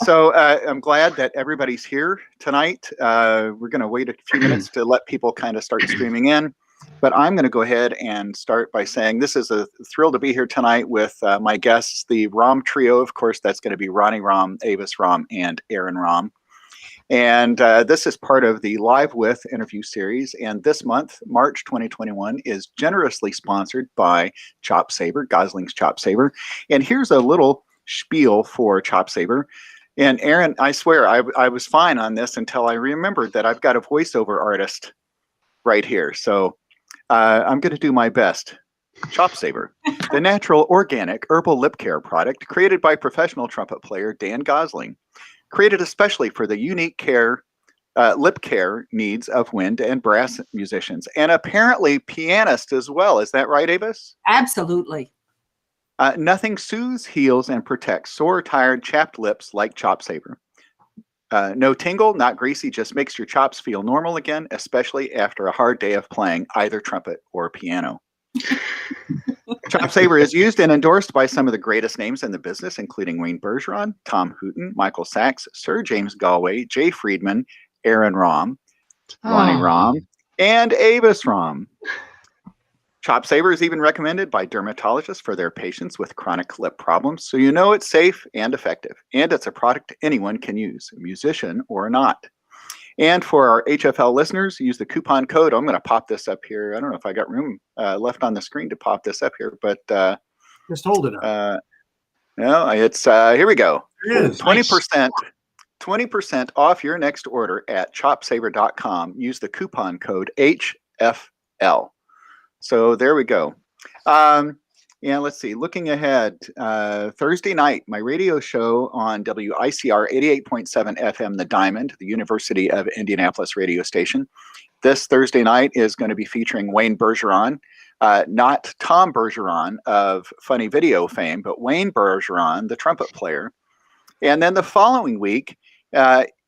So I'm glad that everybody's here tonight. We're going to wait a few minutes to let people kind of start streaming in. But I'm going to go ahead and start by saying this is a thrill to be here tonight with my guests, the Romm trio. Of course, that's going to be Ronnie Romm, Avis Romm, and Aaron Romm. And this is part of the Live With interview series. And this month, March 2021, is generously sponsored by Chop Saver, Gosling's Chop Saver. And here's a little spiel for Chop Saver. And Aaron, I swear, I was fine on this until I remembered that I've got a voiceover artist right here. So I'm going to do my best. Chop Saver, the natural, organic, herbal lip care product created by professional trumpet player Dan Gosling. Created especially for the unique lip care needs of wind and brass musicians, and apparently pianists as well. Is that right, Avis? Absolutely. Nothing soothes, heals, and protects sore, tired, chapped lips like Chop Saver. No tingle, not greasy, just makes your chops feel normal again, especially after a hard day of playing either trumpet or piano. Chop Saver is used and endorsed by some of the greatest names in the business, including Wayne Bergeron, Tom Hooten, Michael Sachs, Sir James Galway, Jay Friedman, Aaron Romm, Ronnie Romm, and Avis Romm. Chop Saver is even recommended by dermatologists for their patients with chronic lip problems, so you know it's safe and effective. And it's a product anyone can use, a musician or not. And for our HFL listeners, use the coupon code. I'm going to pop this up here. I don't know if I got room left on the screen to pop this up here, but just hold it up. No, it's here we go. It is 20%, 20% off your next order at chopsaver.com. Use the coupon code HFL. So there we go. Yeah, let's see. Looking ahead, Thursday night, my radio show on WICR 88.7 FM, The Diamond, the University of Indianapolis radio station. This Thursday night is going to be featuring Wayne Bergeron, not Tom Bergeron of Funny Video fame, but Wayne Bergeron, the trumpet player. And then the following week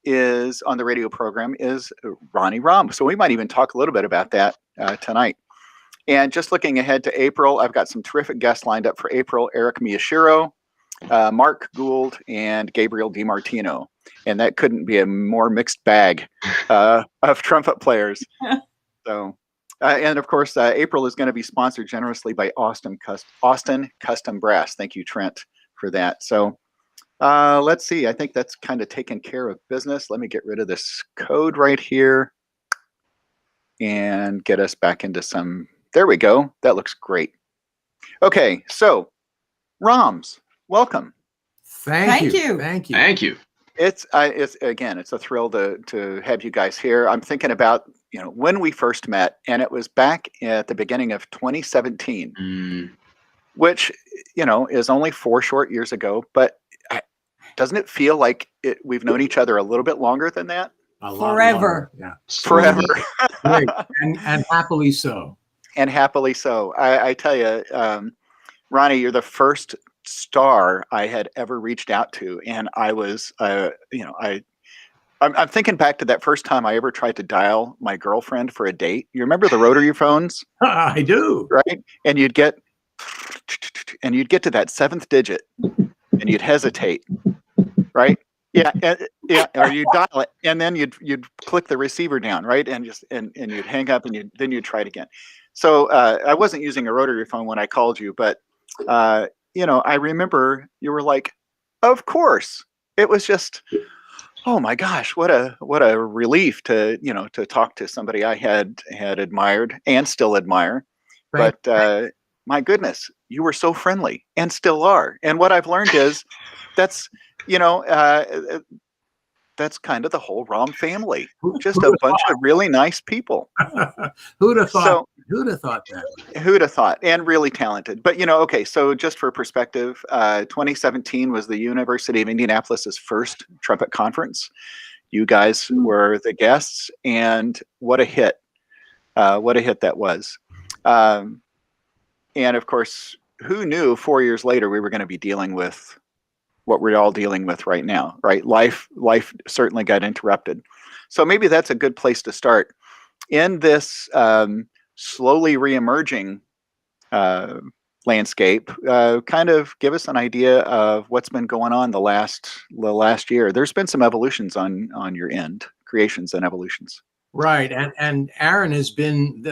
is on the radio program is Ronnie Romm. So we might even talk a little bit about that tonight. And just looking ahead to April, I've got some terrific guests lined up for April. Eric Miyashiro, Mark Gould, and Gabriel DiMartino. And that couldn't be a more mixed bag of trumpet players. So, and of course, April is going to be sponsored generously by Austin Custom Brass. Thank you, Trent, for that. So let's see. I think that's kind of taken care of business. Let me get rid of this code right here and get us back into some... There we go. That looks great. Okay, so Romms, welcome. Thank you. It's again, it's a thrill to have you guys here. I'm thinking about when we first met, and it was back at the beginning of 2017, which is only 4 short years ago. But doesn't it feel like we've known each other a little bit longer than that? Forever. Yeah, forever. Great. And happily so. And happily so. I tell you, Ronnie, you're the first star I had ever reached out to, and I was, I'm thinking back to that first time I ever tried to dial my girlfriend for a date. You remember the rotary phones? I do. Right, and you'd get to that 7th digit, and you'd hesitate, right? Yeah, or you dial it, and then you'd click the receiver down, right, and you'd hang up, and then you'd try it again. So I wasn't using a rotary phone when I called you, but I remember you were like, "Of course." It was just, oh my gosh, what a relief to talk to somebody I had admired and still admire. Right. But my goodness, you were so friendly and still are. And what I've learned is that's that's kind of the whole Romm family. Just a bunch of really nice people. Who'd have thought? Who'd have thought that? Who'd have thought? And really talented. But okay, so just for perspective, 2017 was the University of Indianapolis's first trumpet conference. You guys were the guests, and what a hit! What a hit that was. And of course, who knew 4 years later we were going to be dealing with what we're all dealing with right now, right? Life certainly got interrupted. So maybe that's a good place to start. In this slowly reemerging landscape. Kind of give us an idea of what's been going on the last year. There's been some evolutions on your end, creations and evolutions. Right, and Aaron has been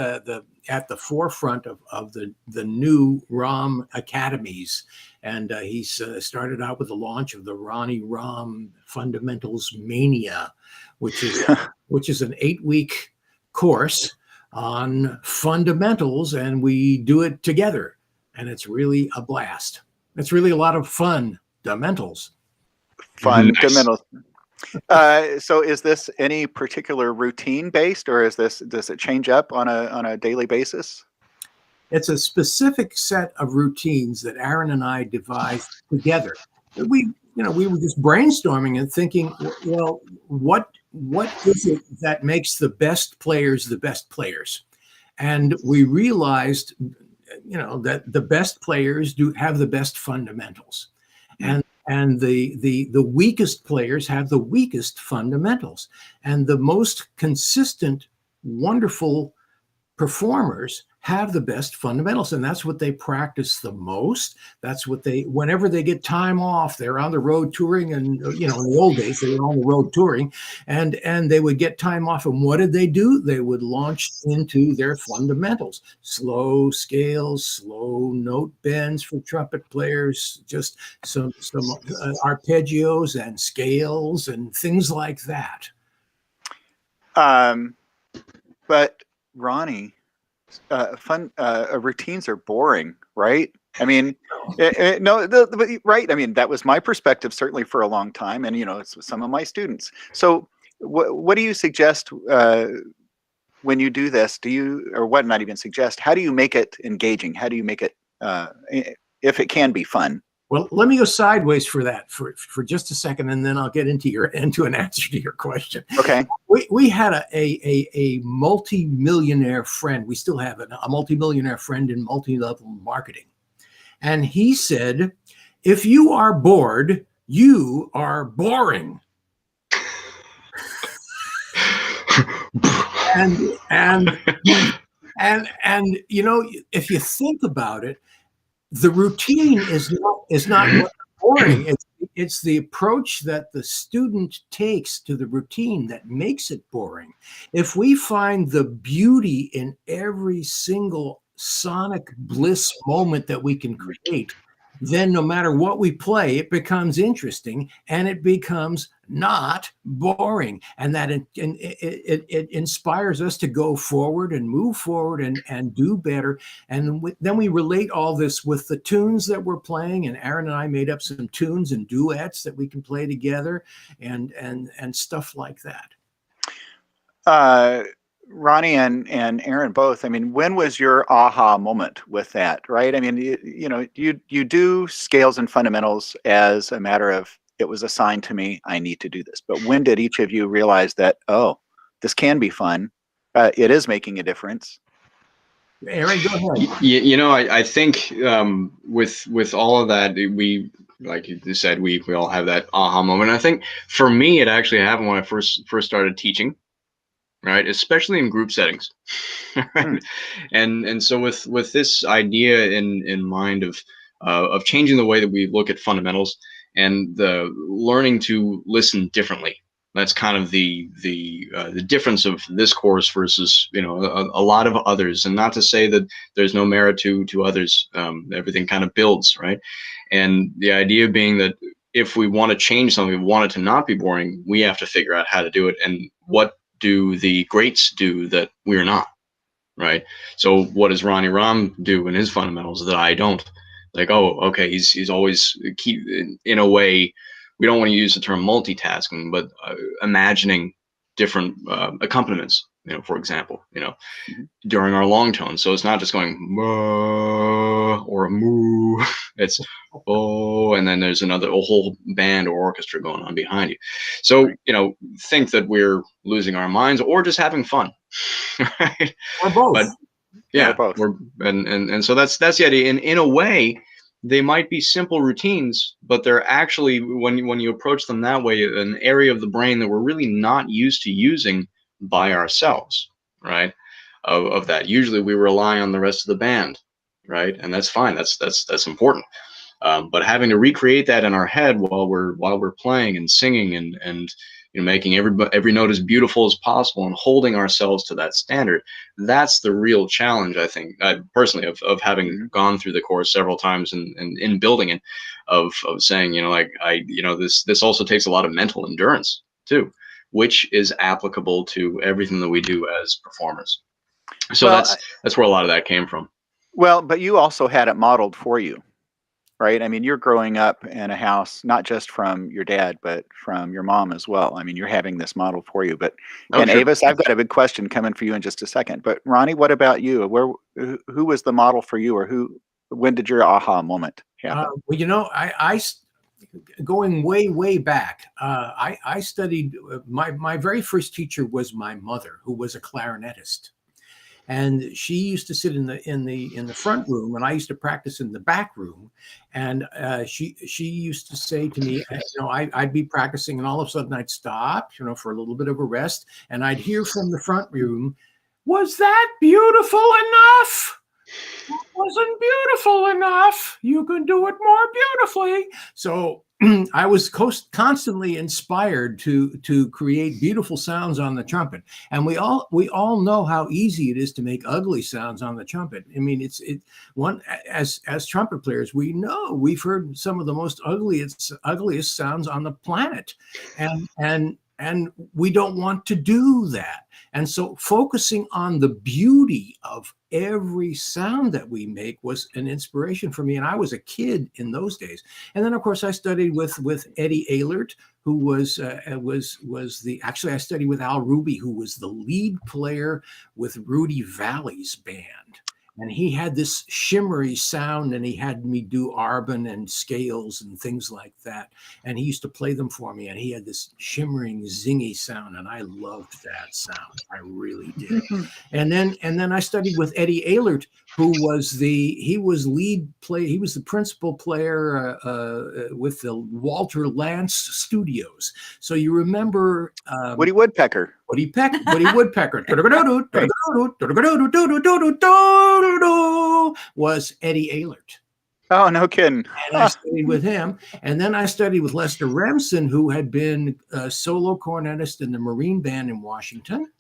at the forefront of the new Romm academies, and he's started out with the launch of the Romm Fundamentals Mania, which is an 8-week course on fundamentals, and we do it together, and it's really a blast. It's really a lot of fundamentals. Fundamentals. So is this any particular routine based, or does it change up on a daily basis? It's a specific set of routines that Aaron and I devised together. We were just brainstorming and thinking, well, what is it that makes the best players the best players? And we realized, that the best players have the best fundamentals, and the weakest players have the weakest fundamentals, and the most consistent, wonderful performers have the best fundamentals, and that's what they practice the most. That's what whenever they get time off, they're on the road touring, and in the old days they were on the road touring, and they would get time off, and what did they do? They would launch into their fundamentals: slow scales, slow note bends for trumpet players, just some arpeggios and scales and things like that. But Ronnie, routines are boring, right? I mean, right. I mean, that was my perspective, certainly for a long time, and it's some of my students. So, what do you suggest when you do this? What? Not even suggest. How do you make it engaging? How do you make it, if it can be fun? Well, let me go sideways for that for just a second, and then I'll get into an answer to your question. Okay. We had a multi-millionaire friend. We still have a multi-millionaire friend in multi-level marketing. And he said, if you are bored, you are boring. and if you think about it, the routine is not what's boring. It's the approach that the student takes to the routine that makes it boring. If we find the beauty in every single sonic bliss moment that we can create, then no matter what we play, it becomes interesting and it becomes not boring. And that it inspires us to go forward and move forward and do better. And then we relate all this with the tunes that we're playing. And Aaron and I made up some tunes and duets that we can play together and stuff like that. Ronnie and Aaron both. I mean, when was your aha moment with that? Right? I mean, you do scales and fundamentals as a matter of, it was assigned to me, I need to do this. But when did each of you realize that, oh, this can be fun? It is making a difference. Aaron, go ahead. I think with all of that, we, like you said, we all have that aha moment. I think for me, it actually happened when I first started teaching. Right, especially in group settings, right? And so with this idea in mind of changing the way that we look at fundamentals and the learning to listen differently. That's kind of the difference of this course versus a lot of others. And not to say that there's no merit to others. Everything kind of builds, right? And the idea being that if we want to change something, we want it to not be boring, we have to figure out how to do it. And what do the greats do that we're not, right? So what does Ronnie Romm do in his fundamentals that I don't? Like, oh, okay, he's always in a way, we don't want to use the term multitasking, but imagining different accompaniments, for example, during our long tone. So it's not just going or a moo. It's oh, and then there's a whole band or orchestra going on behind you. So think that we're losing our minds or just having fun, right? Or both. But yeah, or both. And so that's the idea. And in a way, they might be simple routines, but they're actually, when you approach them that way, an area of the brain that we're really not used to using by ourselves, right? Of that. Usually we rely on the rest of the band, right? And that's fine. That's important. But having to recreate that in our head while we're playing and singing and making every note as beautiful as possible and holding ourselves to that standard, that's the real challenge, I think, personally, of having gone through the course several times and in building it, of saying, this also takes a lot of mental endurance too, which is applicable to everything that we do as performers. So Well, that's where a lot of that came from. well, but you also had it modeled for you, right? I mean, you're growing up in a house, not just from your dad, but from your mom as well. I mean, you're having this model for you. But Oh, and sure. Avis, I've got a big question coming for you in just a second. But Ronnie, what about you? Who was the model for you, or when did your aha moment happen? Well, going way back, I studied. My very first teacher was my mother, who was a clarinetist. And she used to sit in the front room, and I used to practice in the back room. And she used to say to me, I'd be practicing, and all of a sudden I'd stop, for a little bit of a rest, and I'd hear from the front room, "Was that beautiful enough? That wasn't beautiful enough. You can do it more beautifully." So I was constantly inspired to create beautiful sounds on the trumpet, and we all know how easy it is to make ugly sounds on the trumpet. I mean, as trumpet players, we know we've heard some of the most ugliest sounds on the planet, and we don't want to do that. And so focusing on the beauty of every sound that we make was an inspiration for me. And I was a kid in those days. And then, of course, I studied with Eddie Ehlert, who was actually I studied with Al Ruby, who was the lead player with Rudy Valley's band. And he had this shimmery sound, and he had me do arbon and scales and things like that. And he used to play them for me, and he had this shimmering, zingy sound, and I loved that sound. I really did. And then I studied with Eddie Ehlert, who was he was the principal player with the Walter Lantz Studios. So you remember Woody Woodpecker. Woody Woodpecker was Eddie Ehlert. Oh, no kidding. And I studied with him. And then I studied with Lester Remsen, who had been a solo cornetist in the Marine Band in Washington.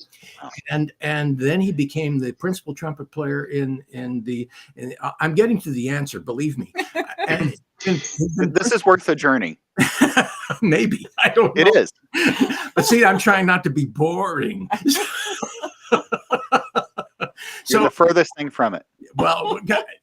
And then he became the principal trumpet player in I'm getting to the answer, believe me. And This is worth the journey. Maybe. I don't know. It is. But see, I'm trying not to be boring. You're the furthest thing from it. Well,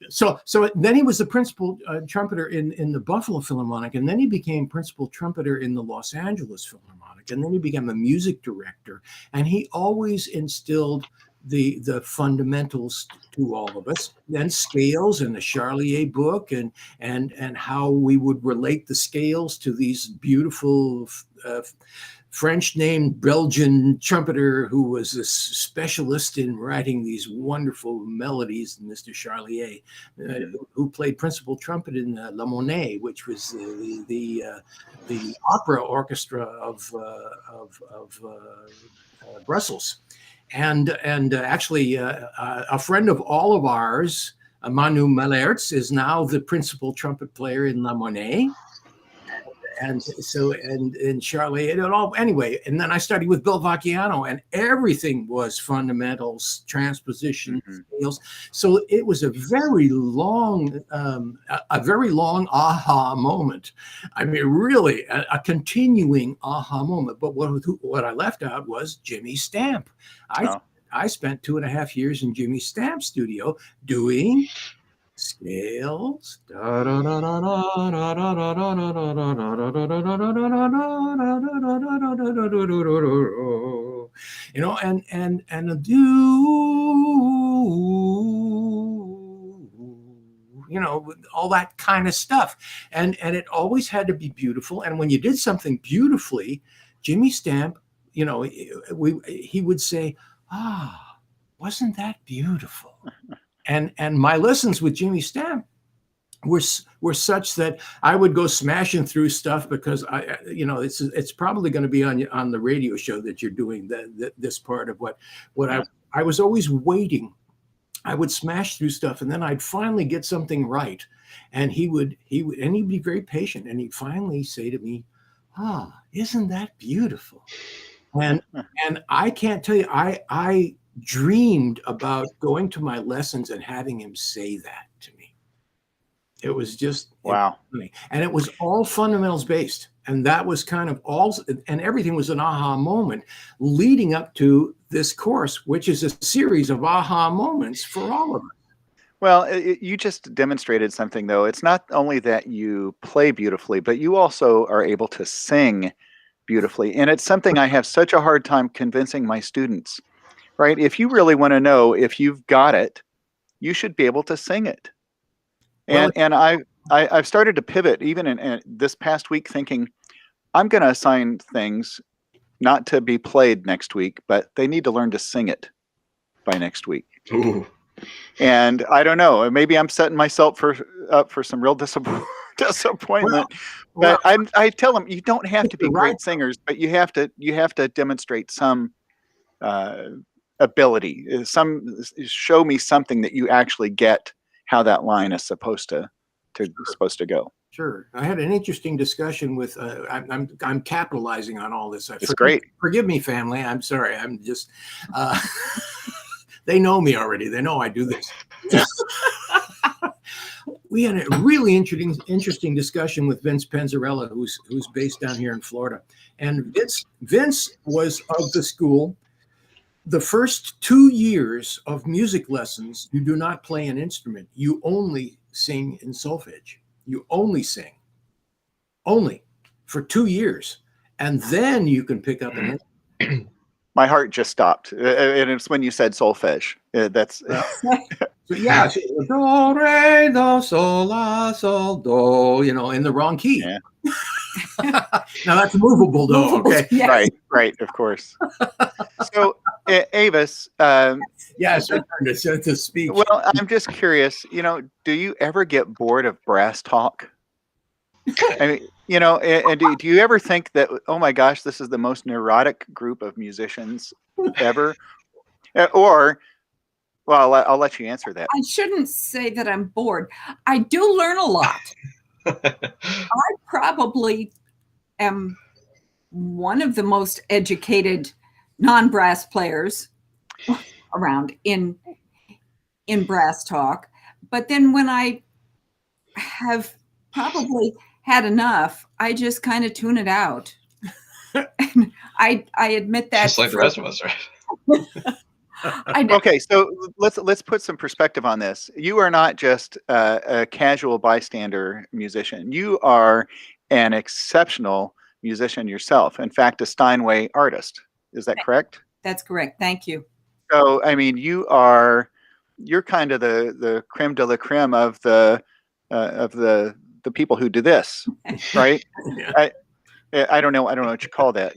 so then he was the principal trumpeter in the Buffalo Philharmonic, and then he became principal trumpeter in the Los Angeles Philharmonic, and then he became a music director, and he always instilled the fundamentals to all of us, then scales and the Charlier book, and how we would relate the scales to these beautiful French named Belgian trumpeter who was a specialist in writing these wonderful melodies, Mr. Charlier, who played principal trumpet in La Monnaie, which was the opera orchestra of Brussels. And actually, a friend of all of ours, Manu Malertz, is now the principal trumpet player in La Monnaie. And so, and Charlie, and all, anyway, and then I studied with Bill Vacchiano, and everything was fundamentals, transposition, scales. So it was a very long aha moment. I mean, really a continuing aha moment. But what I left out was Jimmy Stamp. I spent 2.5 years in Jimmy Stamp's studio doing scales, and do, all that kind of stuff, and it always had to be beautiful. And when you did something beautifully, Jimmy Stamp, he would say, wasn't that beautiful? And my lessons with Jimmy Stamp were such that I would go smashing through stuff because it's probably going to be on the radio show that you're doing this part of what I was always waiting I would smash through stuff, and then I'd finally get something right. And he'd be very patient, and he'd finally say to me, "Ah, isn't that beautiful?" And I can't tell you, I dreamed about going to my lessons and having him say that to me. It was just Wow. funny. And it was all fundamentals based. And that was kind of all, and everything was an aha moment leading up to this course, which is a series of aha moments for all of us. Well, you just demonstrated something, though. It's not only that you play beautifully, but you also are able to sing beautifully. And it's something I have such a hard time convincing my students, right? If you really want to know if you've got it, you should be able to sing it. Well, And I've started to pivot even in this past week, thinking I'm going to assign things not to be played next week, but they need to learn to sing it by next week. Ooh. And I don't know, maybe I'm setting myself up for some real disappointment. But I tell them, you don't have to be great singers, but you have to demonstrate some ability, show me something that you actually get how that line is supposed to go. Sure. I had an interesting discussion with. I'm capitalizing on all this. It's great. Forgive me, family. I'm sorry. I'm just. They know me already. They know I do this. We had a really interesting discussion with Vince Penzarella, who's based down here in Florida. And Vince was of the school. The first 2 years of music lessons, you do not play an instrument. You only sing in solfege. You only sing. Only for 2 years. And then you can pick up an instrument. My heart just stopped. And it's when you said solfege. That's so yeah, do, re, do, sol, la, sol, do, in the wrong key. Yeah. Now that's a movable do, okay? Yes. Right, of course. So, Avis. Yes, to speak. Well, I'm just curious, do you ever get bored of brass talk? I mean, and do you ever think that, oh my gosh, this is the most neurotic group of musicians ever? Or, well, I'll let you answer that. I shouldn't say that I'm bored. I do learn a lot. I probably am one of the most educated non-brass players around in brass talk. But then when I have probably had enough, I just kind of tune it out. And I admit that. Just like the rest of us, right? Okay, so let's put some perspective on this. You are not just a casual bystander musician. You are an exceptional musician yourself. In fact, a Steinway artist. Is that correct? That's correct. Thank you. So, I mean, you're kind of the creme de la creme of the people who do this, right? Yeah. I don't know what you call that,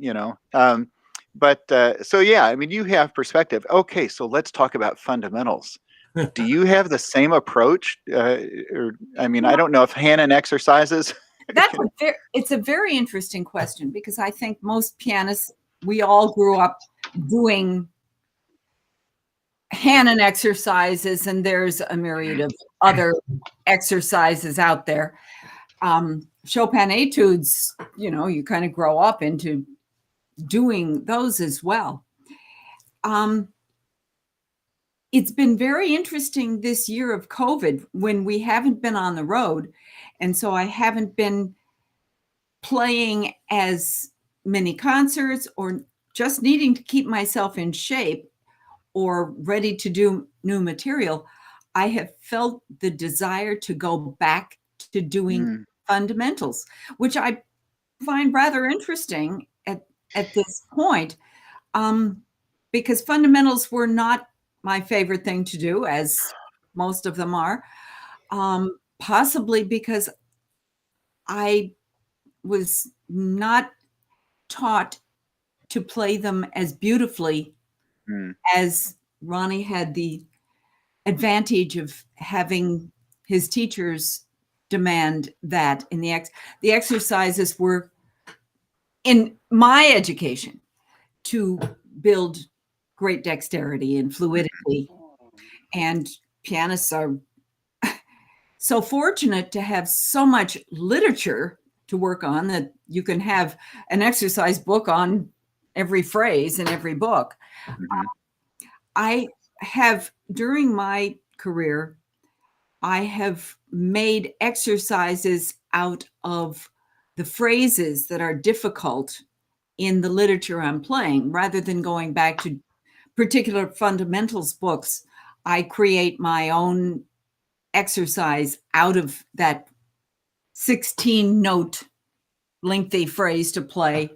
But so yeah, I mean, you have perspective. Okay, so let's talk about fundamentals. Do you have the same approach? Or I mean, I don't know if Hanon exercises. It's a very interesting question, because I think most pianists, we all grew up doing Hanon exercises, and there's a myriad of other exercises out there. Chopin etudes, you kind of grow up into doing those as well. It's been very interesting this year of COVID, when we haven't been on the road. And so I haven't been playing as many concerts, or just needing to keep myself in shape or ready to do new material. I have felt the desire to go back to doing fundamentals, which I find rather interesting at this point, because fundamentals were not my favorite thing to do, as most of them are, possibly because I was not taught to play them as beautifully as Ronnie had the advantage of having his teachers demand that. In the exercises were, in my education, to build great dexterity and fluidity. And pianists are so fortunate to have so much literature to work on that you can have an exercise book on every phrase in every book. Mhm. I have, during my career, I have made exercises out of the phrases that are difficult in the literature I'm playing. Rather than going back to particular fundamentals books, I create my own exercise out of that 16 note lengthy phrase to play,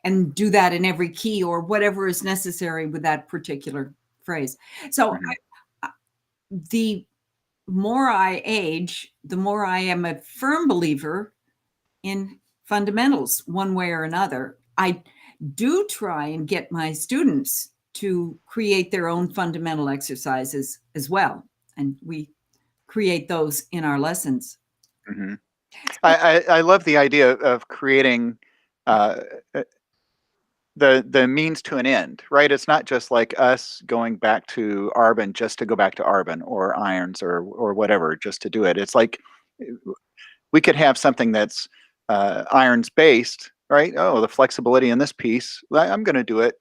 and do that in every key or whatever is necessary with that particular phrase. So the more I age, the more I am a firm believer in fundamentals one way or another. I do try and get my students to create their own fundamental exercises as well. And we create those in our lessons. Mhm. I love the idea of creating uh, the means to an end, right? It's not just like us going back to Arbon just to go back to Arbon or irons or whatever, just to do it. It's like we could have something that's irons based, right? Oh, the flexibility in this piece, I'm going to do it.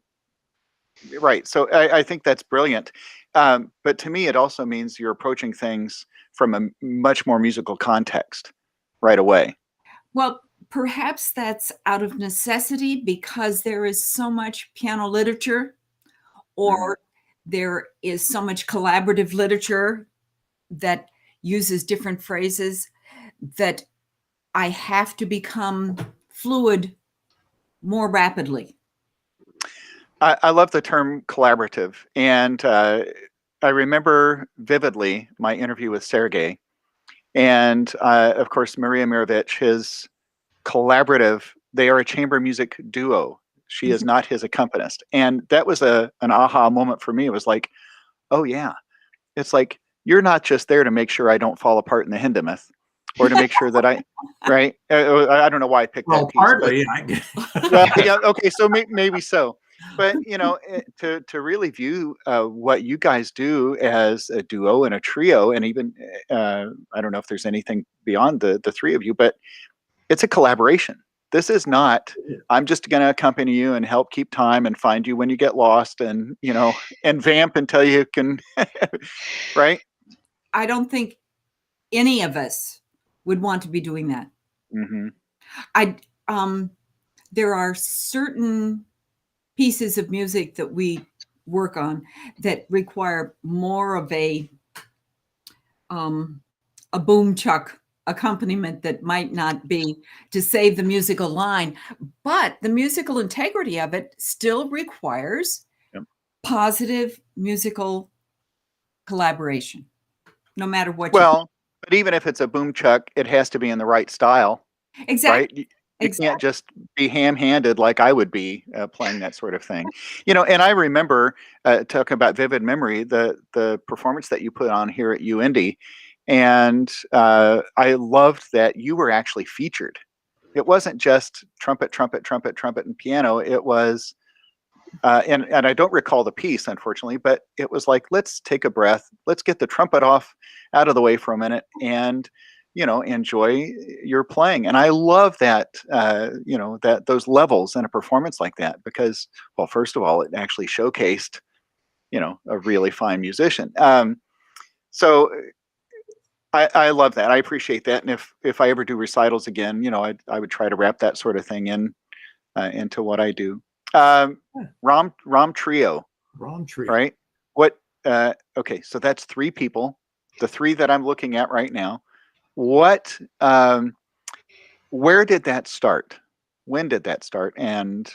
Right. So I think that's brilliant. But to me, it also means you're approaching things from a much more musical context right away. Well, perhaps that's out of necessity because there is so much piano literature, or there is so much collaborative literature that uses different phrases, that I have to become fluid more rapidly. I love the term collaborative. And I remember vividly my interview with Sergey. And of course, Maria Mirovich, his collaborative, they are a chamber music duo. She is not his accompanist. And that was an aha moment for me. It was like, oh, yeah. It's like, you're not just there to make sure I don't fall apart in the Hindemith or to make sure that right? I don't know why I picked that Well, piece. partly. Well, yeah, okay, so maybe so. But, to really view what you guys do as a duo and a trio, and even, I don't know if there's anything beyond the three of you, but it's a collaboration. This is not, I'm just going to accompany you and help keep time and find you when you get lost and, and vamp until you can, right? I don't think any of us would want to be doing that. Hmm. There are certain pieces of music that we work on that require more of a boom chuck accompaniment that might not be to save the musical line, but the musical integrity of it still requires positive musical collaboration, no matter what you do. Well, but even if it's a boom chuck, it has to be in the right style, right? Exactly. You can't just be ham-handed like I would be playing that sort of thing, And I remember talking about vivid memory, the performance that you put on here at UIndy, and I loved that you were actually featured. It wasn't just trumpet, trumpet, trumpet, trumpet, and piano. It was, and I don't recall the piece, unfortunately, but it was like, let's take a breath, let's get the trumpet out of the way for a minute, and enjoy your playing. And I love that, that those levels in a performance like that, because, well, first of all, it actually showcased, a really fine musician. So I love that. I appreciate that. And if I ever do recitals again, I would try to wrap that sort of thing into what I do. Romm trio, Romm trio. right? What? Okay, so that's three people. The three that I'm looking at right now. What? Where did that start? When did that start? And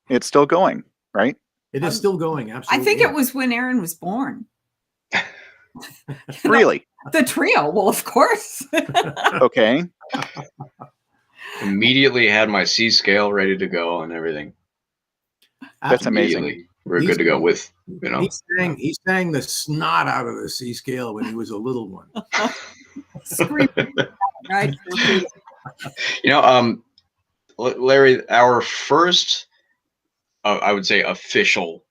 it's still going, right? It is still going. Absolutely. I think it was when Aaron was born. Really? The trio. Well, of course. Okay. Immediately had my C scale ready to go and everything. That's amazing. Immediately, we're good to go with, He sang the snot out of the C scale when he was a little one. Screaming, right? Larry, our first, I would say, official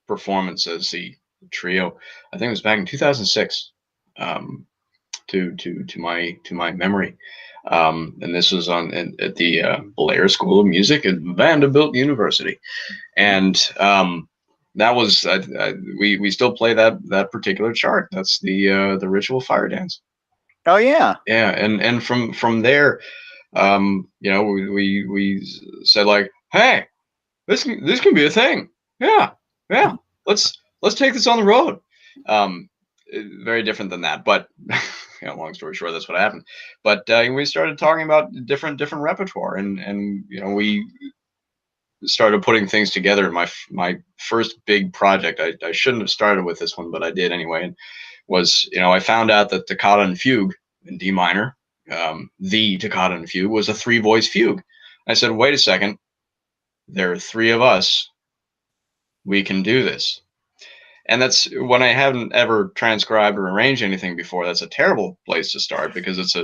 performance as the trio. I think it was back in 2006. To my memory, and this was at the Blair School of Music at Vanderbilt University, and that was we still play that particular chart. That's the Ritual Fire Dance. Oh yeah. Yeah, and from there, we said like, hey, this can be a thing. Yeah, let's take this on the road. Very different than that, but long story short, that's what happened. But we started talking about different repertoire, and we started putting things together. My first big project, I shouldn't have started with this one, but I did anyway, and was, I found out that Toccata and Fugue in D minor, the Toccata and Fugue was a 3-voice fugue. I said, wait a second, there are 3 of us, we can do this. And that's when I haven't ever transcribed or arranged anything before. That's a terrible place to start because it's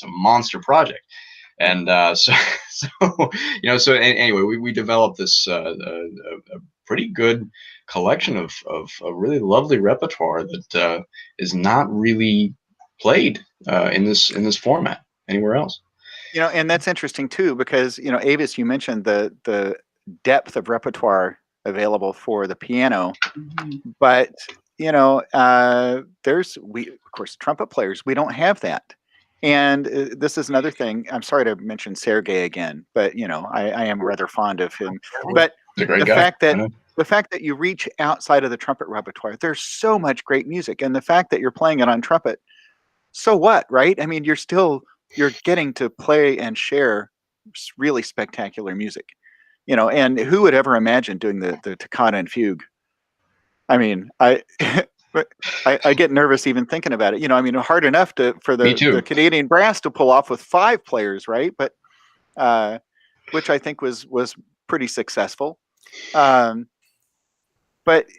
a monster project. And so anyway, we developed this a pretty good collection of a really lovely repertoire that is not really played in this format anywhere else. And that's interesting too, because Avis, you mentioned the depth of repertoire available for the piano, but of course, trumpet players, we don't have that. And this is another thing. I'm sorry to mention Sergei again, but I am rather fond of him. But He's a great the guy. fact that you reach outside of the trumpet repertoire, there's so much great music, and the fact that you're playing it on trumpet, so what, right? I mean, you're getting to play and share really spectacular music. And who would ever imagine doing the Toccata and Fugue? I mean, I get nervous even thinking about it. I mean, hard enough for the Canadian brass to pull off with 5 players, right? But which I think was pretty successful. But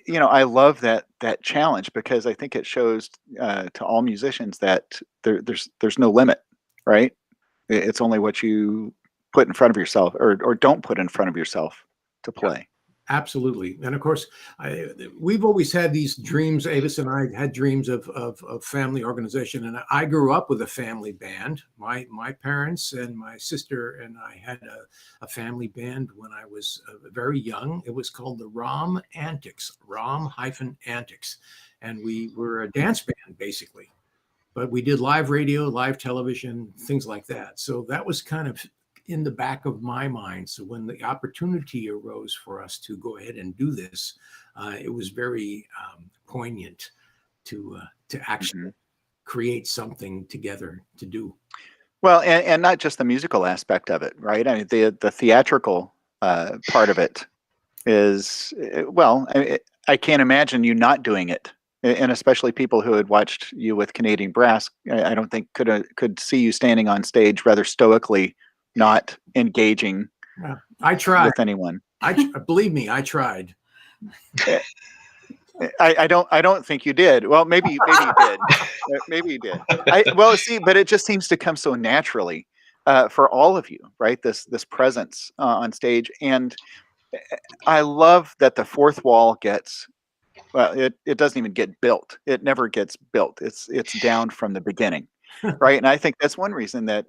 I love that challenge, because I think it shows to all musicians that there's no limit, right? It's only what you put in front of yourself, or don't put in front of yourself to play. Absolutely. And of course, we've always had these dreams. Avis and I had dreams of family organization. And I grew up with a family band. My parents and my sister and I had a family band when I was very young. It was called the Romm Antics, Romm-Antics. And we were a dance band, basically. But we did live radio, live television, things like that. So that was kind of in the back of my mind. So when the opportunity arose for us to go ahead and do this, it was very poignant to actually create something together to do. Well, and not just the musical aspect of it, right? I mean, the theatrical part of it is, well, I can't imagine you not doing it. And especially people who had watched you with Canadian Brass, I don't think could see you standing on stage rather stoically, not engaging. I tried with anyone. Believe me, I tried. I don't think you did. Well, maybe you did. Maybe you did. But it just seems to come so naturally for all of you, right? This presence on stage, and I love that the fourth wall gets. Well, it doesn't even get built. It never gets built. It's down from the beginning, right? And I think that's one reason that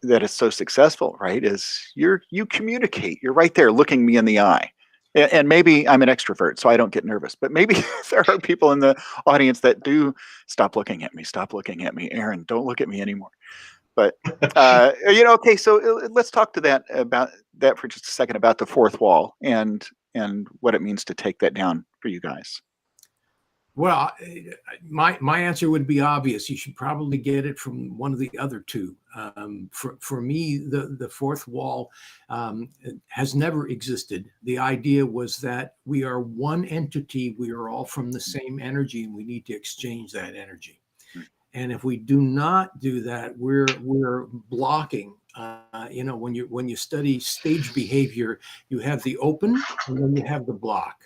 that is so successful, right? Is you communicate. You're right there, looking me in the eye. And maybe I'm an extrovert, so I don't get nervous. But maybe there are people in the audience that do stop looking at me. Stop looking at me, Aaron. Don't look at me anymore. But okay. So let's talk about that for just a second, about the fourth wall and what it means to take that down for you guys. Well, my answer would be obvious. You should probably get it from one of the other two. For me, the fourth wall has never existed. The idea was that we are one entity. We are all from the same energy, and we need to exchange that energy. And if we do not do that, we're blocking. When you study stage behavior, you have the open and then you have the block.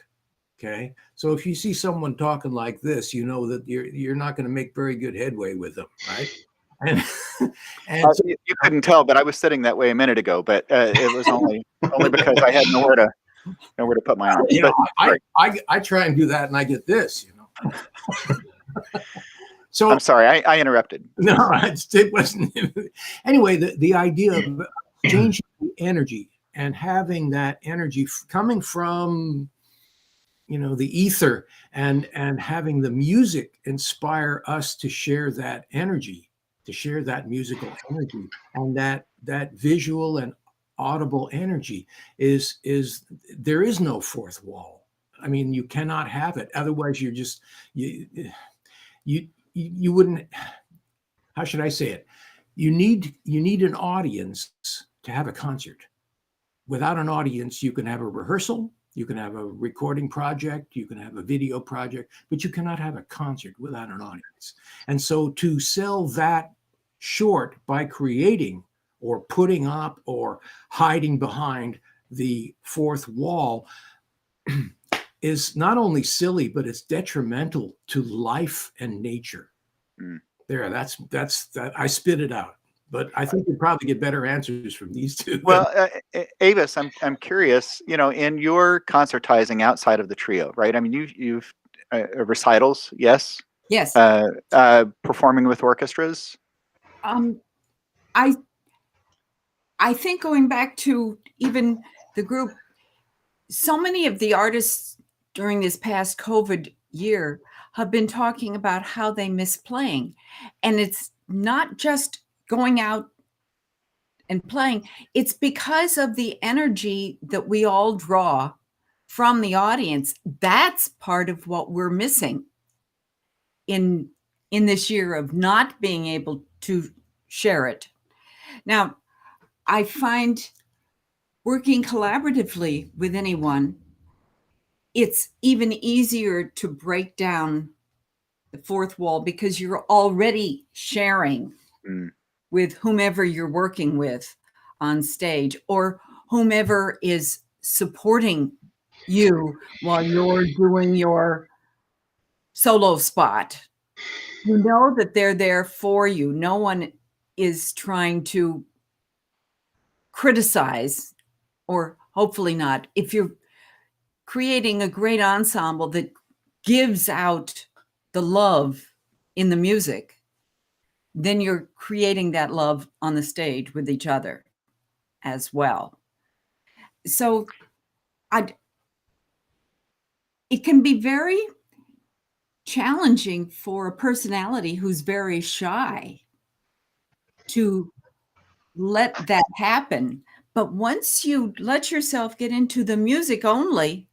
Okay, so if you see someone talking like this, you know that you're not going to make very good headway with them, right? And so, you couldn't tell, but I was sitting that way a minute ago. But it was only because I had nowhere to Nowhere to put my arms. You know, But I try and do that, and I get this. You know. So I'm sorry, I interrupted. no, it wasn't. Anyway, the idea of changing the energy and having that energy coming from, you know, the ether, and having the music inspire us to share that energy, to share that musical energy, and that visual and audible energy is there is no fourth wall. I mean, you cannot have it. Otherwise, you're just you wouldn't. How should I say it? You need an audience to have a concert. Without an audience, you can have a rehearsal, you can have a recording project, you can have a video project, but you cannot have a concert without an audience. And so to sell that short by creating or putting up or hiding behind the fourth wall is not only silly, but it's detrimental to life and nature. Mm. There, that's that. I spit it out, but I think you'd probably get better answers from these two. Well, Avis, I'm curious. You know, in your concertizing outside of the trio, right? I mean, you've recitals, yes. Yes. Performing with orchestras. I think going back to even the group, so many of the artists during this past COVID year have been talking about how they miss playing. And it's not just going out and playing, it's because of the energy that we all draw from the audience. That's part of what we're missing in this year of not being able to share it. Now, I find working collaboratively with anyone, it's even easier to break down the fourth wall because you're already sharing with whomever you're working with on stage, or whomever is supporting you while you're doing your solo spot. You know that they're there for you. No one is trying to criticize, or hopefully not. If you're creating a great ensemble that gives out the love in the music, then you're creating that love on the stage with each other as well. So it can be very challenging for a personality who's very shy to let that happen. But once you let yourself get into the music only,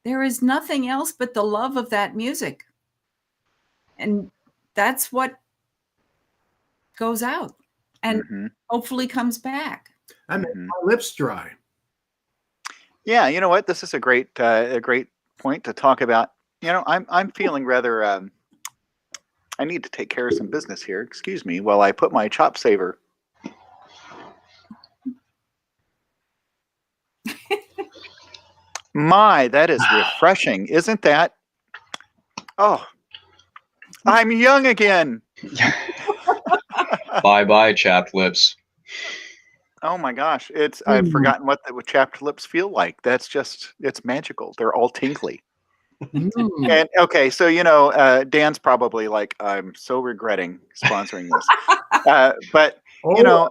there is nothing else but the love of that music. And that's what goes out and hopefully comes back. I made my lips dry. Yeah, you know what? This is a great point to talk about. You know, I'm feeling rather. I need to take care of some business here. Excuse me while I put my chop saver. My, that is refreshing, isn't that? Oh, I'm young again. Bye, chapped lips. Oh my gosh, I've forgotten what chapped lips feel like. That's just, it's magical. They're all tinkly. And okay, so you know, Dan's probably like, I'm so regretting sponsoring this, but you know,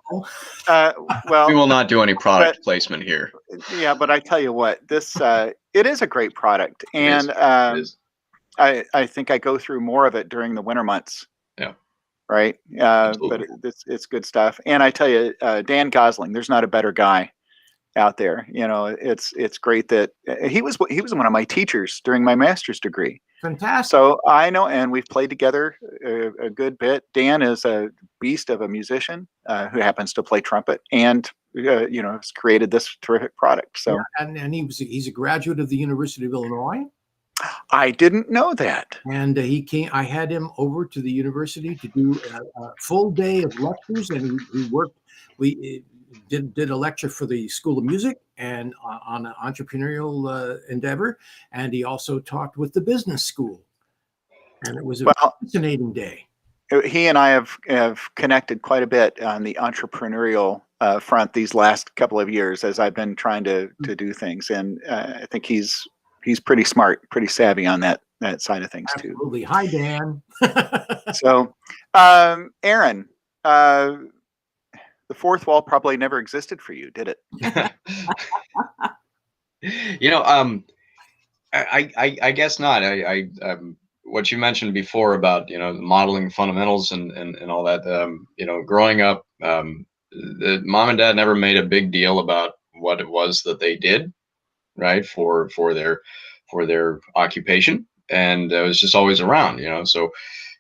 well, we will not do any product placement here. Yeah, but I tell you what, this it is a great product, and It is. I think I go through more of it during the winter months. Yeah. Right. But it's good stuff, and I tell you, Dan Gosling, there's not a better guy out there. You know, it's great that he was one of my teachers during my master's degree. Fantastic. So I know, and we've played together a good bit. Dan is a beast of a musician who happens to play trumpet, and you know, has created this terrific product. So yeah, and he's a graduate of the University of Illinois. I didn't know that. And he came. I had him over to the university to do a full day of lectures, and he worked. We did a lecture for the School of Music and on an entrepreneurial endeavor, and he also talked with the business school, and it was a fascinating day. He and I have connected quite a bit on the entrepreneurial front these last couple of years as I've been trying to do things, and I think he's pretty smart, pretty savvy on that side of things too. Absolutely. Hi, Dan. So, Aaron, the fourth wall probably never existed for you, did it? I guess not. What you mentioned before about the modeling fundamentals and all that. Growing up, the mom and dad never made a big deal about what it was that they did, right, for their occupation, and it was just always around. So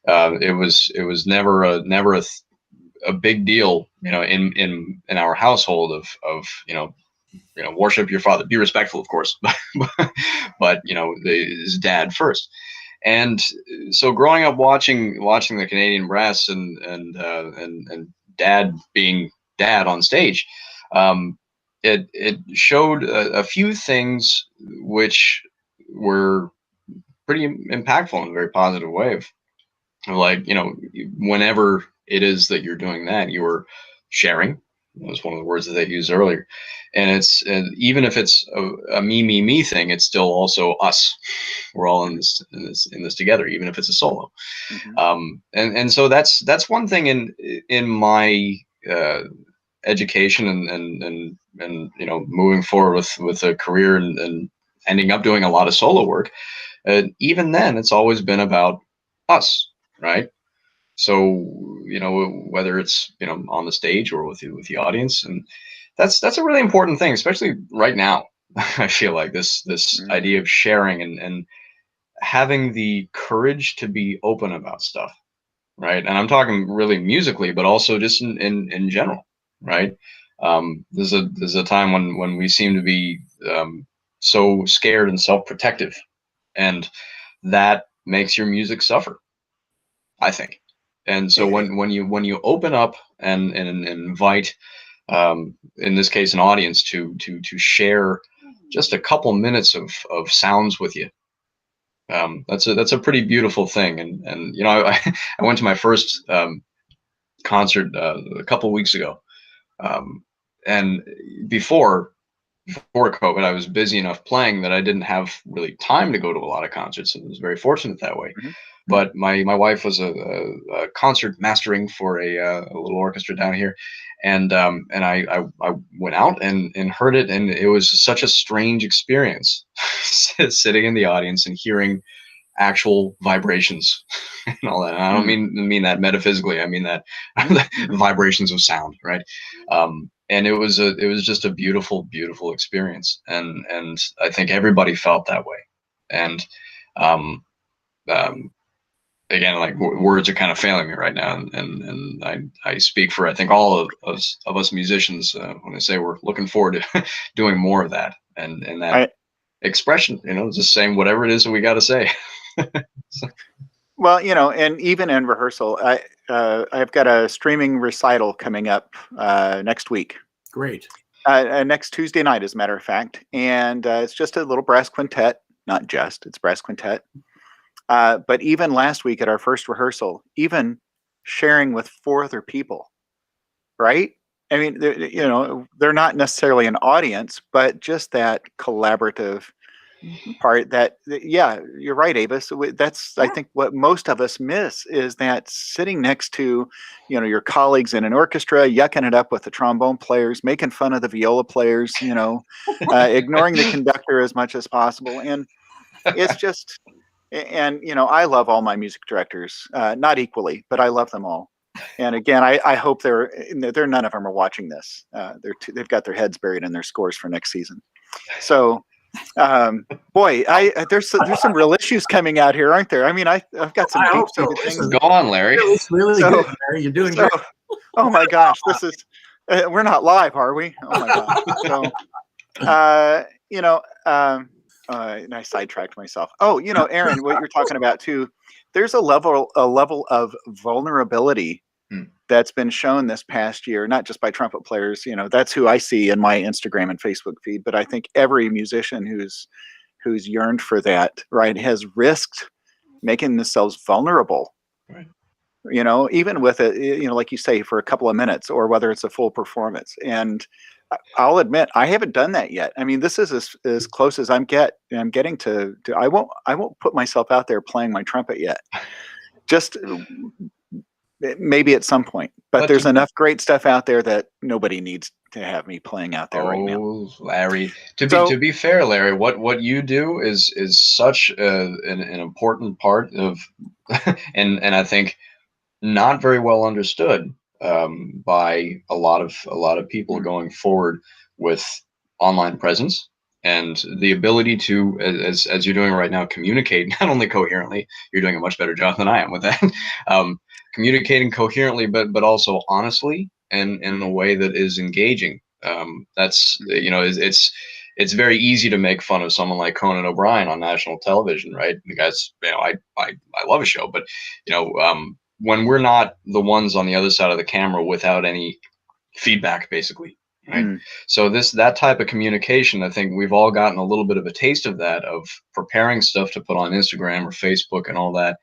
it was never a big deal, in our household of worship your father, be respectful, of course, but his dad first. And so growing up watching the Canadian brass and dad being dad on stage, it showed a few things which were pretty impactful in a very positive way. Like, whenever it is that you're doing that, you're sharing. That was one of the words that they used earlier. And even if it's a me thing, it's still also us. We're all in this together, even if it's a solo. Mm-hmm. And so that's one thing in my education and moving forward with a career and ending up doing a lot of solo work. Even then, it's always been about us, right? So whether it's on the stage or with the audience, and that's a really important thing, especially right now. I feel like this idea of sharing and having the courage to be open about stuff, right? And I'm talking really musically, but also just in general, right? There's a time when we seem to be so scared and self-protective, and that makes your music suffer, I think. And so when you open up and invite, in this case, an audience to share just a couple minutes of sounds with you, that's a pretty beautiful thing. And I went to my first concert a couple weeks ago, and before COVID, I was busy enough playing that I didn't have really time to go to a lot of concerts, and I was very fortunate that way. Mm-hmm. But my wife was a concert mastering for a little orchestra down here, and I went out and heard it, and it was such a strange experience sitting in the audience and hearing actual vibrations and all that. And I don't mean that metaphysically. I mean that vibrations of sound, right? And it was just a beautiful experience, and I think everybody felt that way. And um, again, like words are kind of failing me right now, and I speak for I think all of us musicians when I say we're looking forward to doing more of that and that expression, just saying whatever it is that we got to say. So. Well, and even in rehearsal, I've got a streaming recital coming up next week. Great. Next Tuesday night, as a matter of fact, and it's just a little brass quintet. Not just, it's brass quintet. But even last week at our first rehearsal, even sharing with 4 other people, right? I mean, they're not necessarily an audience, but just that collaborative part yeah, you're right, Ava. So that's, I think, what most of us miss is that sitting next to, your colleagues in an orchestra, yucking it up with the trombone players, making fun of the viola players, ignoring the conductor as much as possible. And it's just, and I love all my music directors, not equally, but I love them all. And again, I hope they're none of them are watching this. They've got their heads buried in their scores for next season. So, boy, there's some real issues coming out here, aren't there? I mean, I've got some deep-seated things. Go on, Larry. It's really good, Larry. You're doing great. Oh my gosh, this is we're not live, are we? Oh my gosh. So, and I sidetracked myself. Oh, Aaron, what you're talking about too, there's a level of vulnerability that's been shown this past year, not just by trumpet players. That's who I see in my Instagram and Facebook feed, but I think every musician who's yearned for that, right, has risked making themselves vulnerable, right, even with it, like you say, for a couple of minutes, or whether it's a full performance. And I'll admit, I haven't done that yet. I mean, this is as close as I'm getting to I won't put myself out there playing my trumpet yet. Just maybe at some point, but there's enough great stuff out there that nobody needs to have me playing out there right now. Oh, Larry. To be fair, Larry, what you do is such an important part of, and I think not very well understood by a lot of people going forward with online presence and the ability to, as you're doing right now, communicate not only coherently. You're doing a much better job than I am with that. Communicating coherently, but also honestly, and in a way that is engaging. That's it's very easy to make fun of someone like Conan O'Brien on national television, right? The guy's, I love a show, but when we're not the ones on the other side of the camera without any feedback, basically, right? So that type of communication, I think we've all gotten a little bit of a taste of that, of preparing stuff to put on Instagram or Facebook and all that.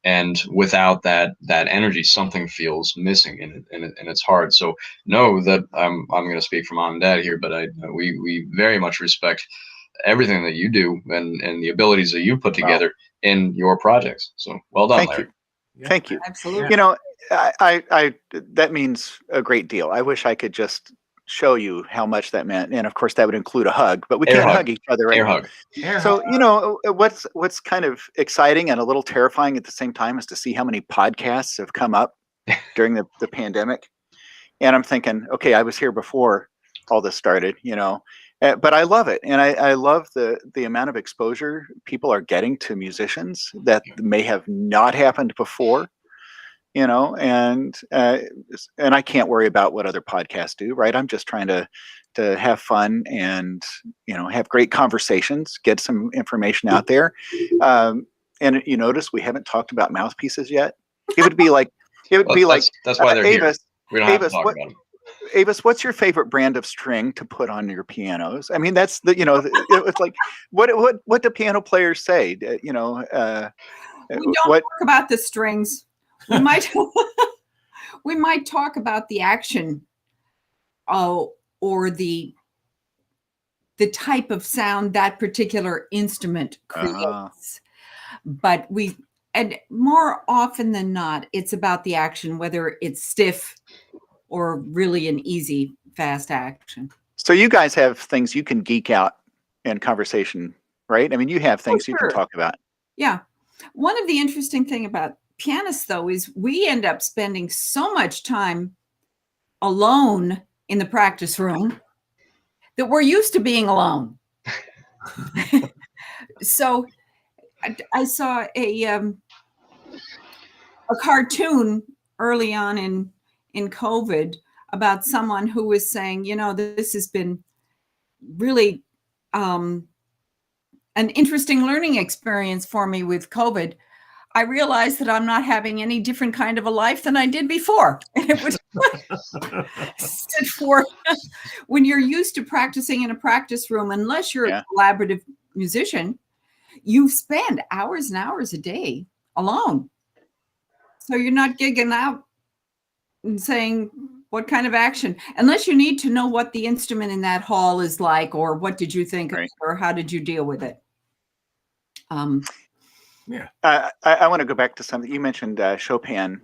And without that energy, something feels missing, and it's hard. So know that I'm going to speak for Mom and Dad here, but we very much respect everything that you do and the abilities that you put together in your projects. So well done, Larry. Yeah. Thank you. Absolutely. I that means a great deal. I wish I could just show you how much that meant, and of course that would include a hug, but we can't hug each other right now. So what's kind of exciting and a little terrifying at the same time is to see how many podcasts have come up during the pandemic. And I'm thinking, okay, I was here before all this started, but I love it. And I love the amount of exposure people are getting to musicians that may have not happened before, and I can't worry about what other podcasts do, right? I'm just trying to have fun and, have great conversations, get some information out there. And you notice we haven't talked about mouthpieces yet. It would be like, that's why they're Avis, here. We don't have to talk about them. Avis, what's your favorite brand of string to put on your pianos? I mean, that's it's like, what do piano players say? We don't talk about the strings. We might we might talk about the action, or the type of sound that particular instrument creates. But and more often than not, it's about the action, whether it's stiff or really an easy, fast action. So you guys have things you can geek out in conversation, right? I mean, you have things you can talk about. Yeah. One of the interesting thing about pianists, though, is we end up spending so much time alone in the practice room that we're used to being alone. So I saw a cartoon early on in COVID about someone who was saying, this has been really an interesting learning experience for me with COVID. I realized that I'm not having any different kind of a life than I did before. And it was for when you're used to practicing in a practice room, unless you're a collaborative musician, you spend hours and hours a day alone. So you're not gigging out and saying what kind of action, unless you need to know what the instrument in that hall is like, or what did you think of it, or how did you deal with it? I want to go back to something you mentioned. Chopin.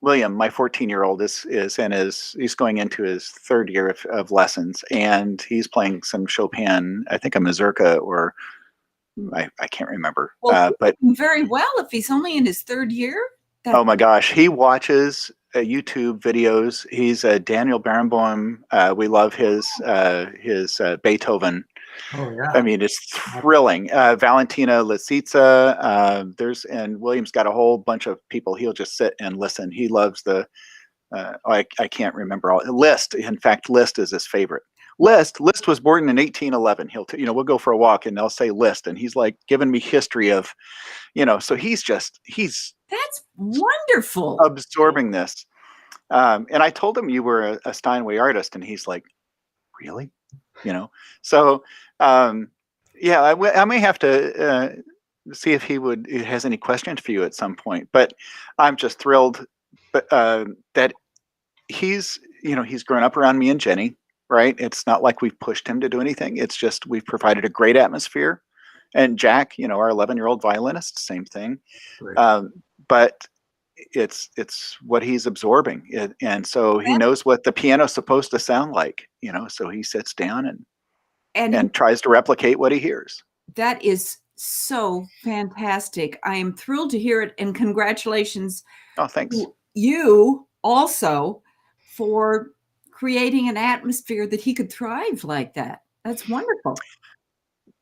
William, my 14-year-old, he's going into his third year of lessons, and he's playing some Chopin. I think a mazurka, or I can't remember. Well, but very well if he's only in his third year. Oh my gosh, he watches YouTube videos. He's Daniel Barenboim. We love his Beethoven. Oh yeah. I mean, it's thrilling. Valentina Lisitsa. And William's got a whole bunch of people. He'll just sit and listen. He loves I can't remember all. Liszt. In fact, Liszt is his favorite. Liszt was born in 1811. We'll go for a walk and they'll say Liszt, and he's like giving me history of, so he's that's wonderful. Absorbing this. And I told him you were a Steinway artist, and he's like, really? So, I may have to see if he has any questions for you at some point. But I'm just thrilled, that he's grown up around me and Jenny, right? It's not like we've pushed him to do anything. It's just we've provided a great atmosphere. And Jack, our 11-year-old violinist, same thing. Right. But it's what he's absorbing, and so he knows what the piano's supposed to sound like. So he sits down and tries to replicate what he hears. That is so fantastic. I am thrilled to hear it, and congratulations. Oh, thanks. To you also for creating an atmosphere that he could thrive like that. That's wonderful.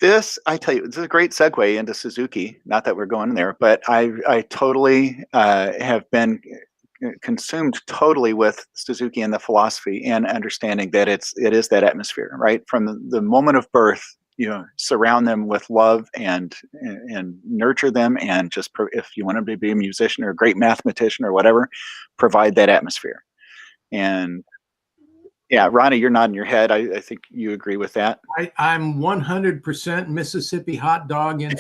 I tell you, this is a great segue into Suzuki. Not that we're going there, but I totally have been consumed totally with Suzuki and the philosophy and understanding that it is that atmosphere, right? From the moment of birth, surround them with love and nurture them, and just if you want them to be a musician or a great mathematician or whatever, provide that atmosphere. And yeah, Ronnie, you're nodding your head. I think you agree with that. I'm 100% Mississippi hot dog in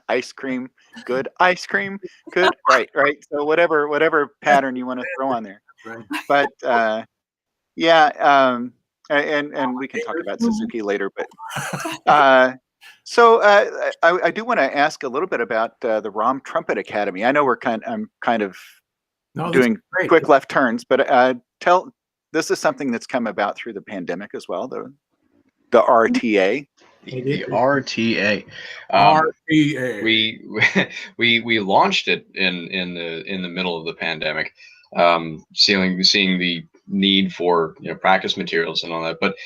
Ice cream, good ice cream, good. Right. So whatever pattern you want to throw on there. Right. But yeah, and we can talk about Suzuki later. But so I do want to ask a little bit about the Romm Trumpet Academy. I know I'm kind of doing quick left turns, but this is something that's come about through the pandemic as well. The RTA. The RTA. RTA. We launched it in the middle of the pandemic, seeing the need for practice materials and all that. But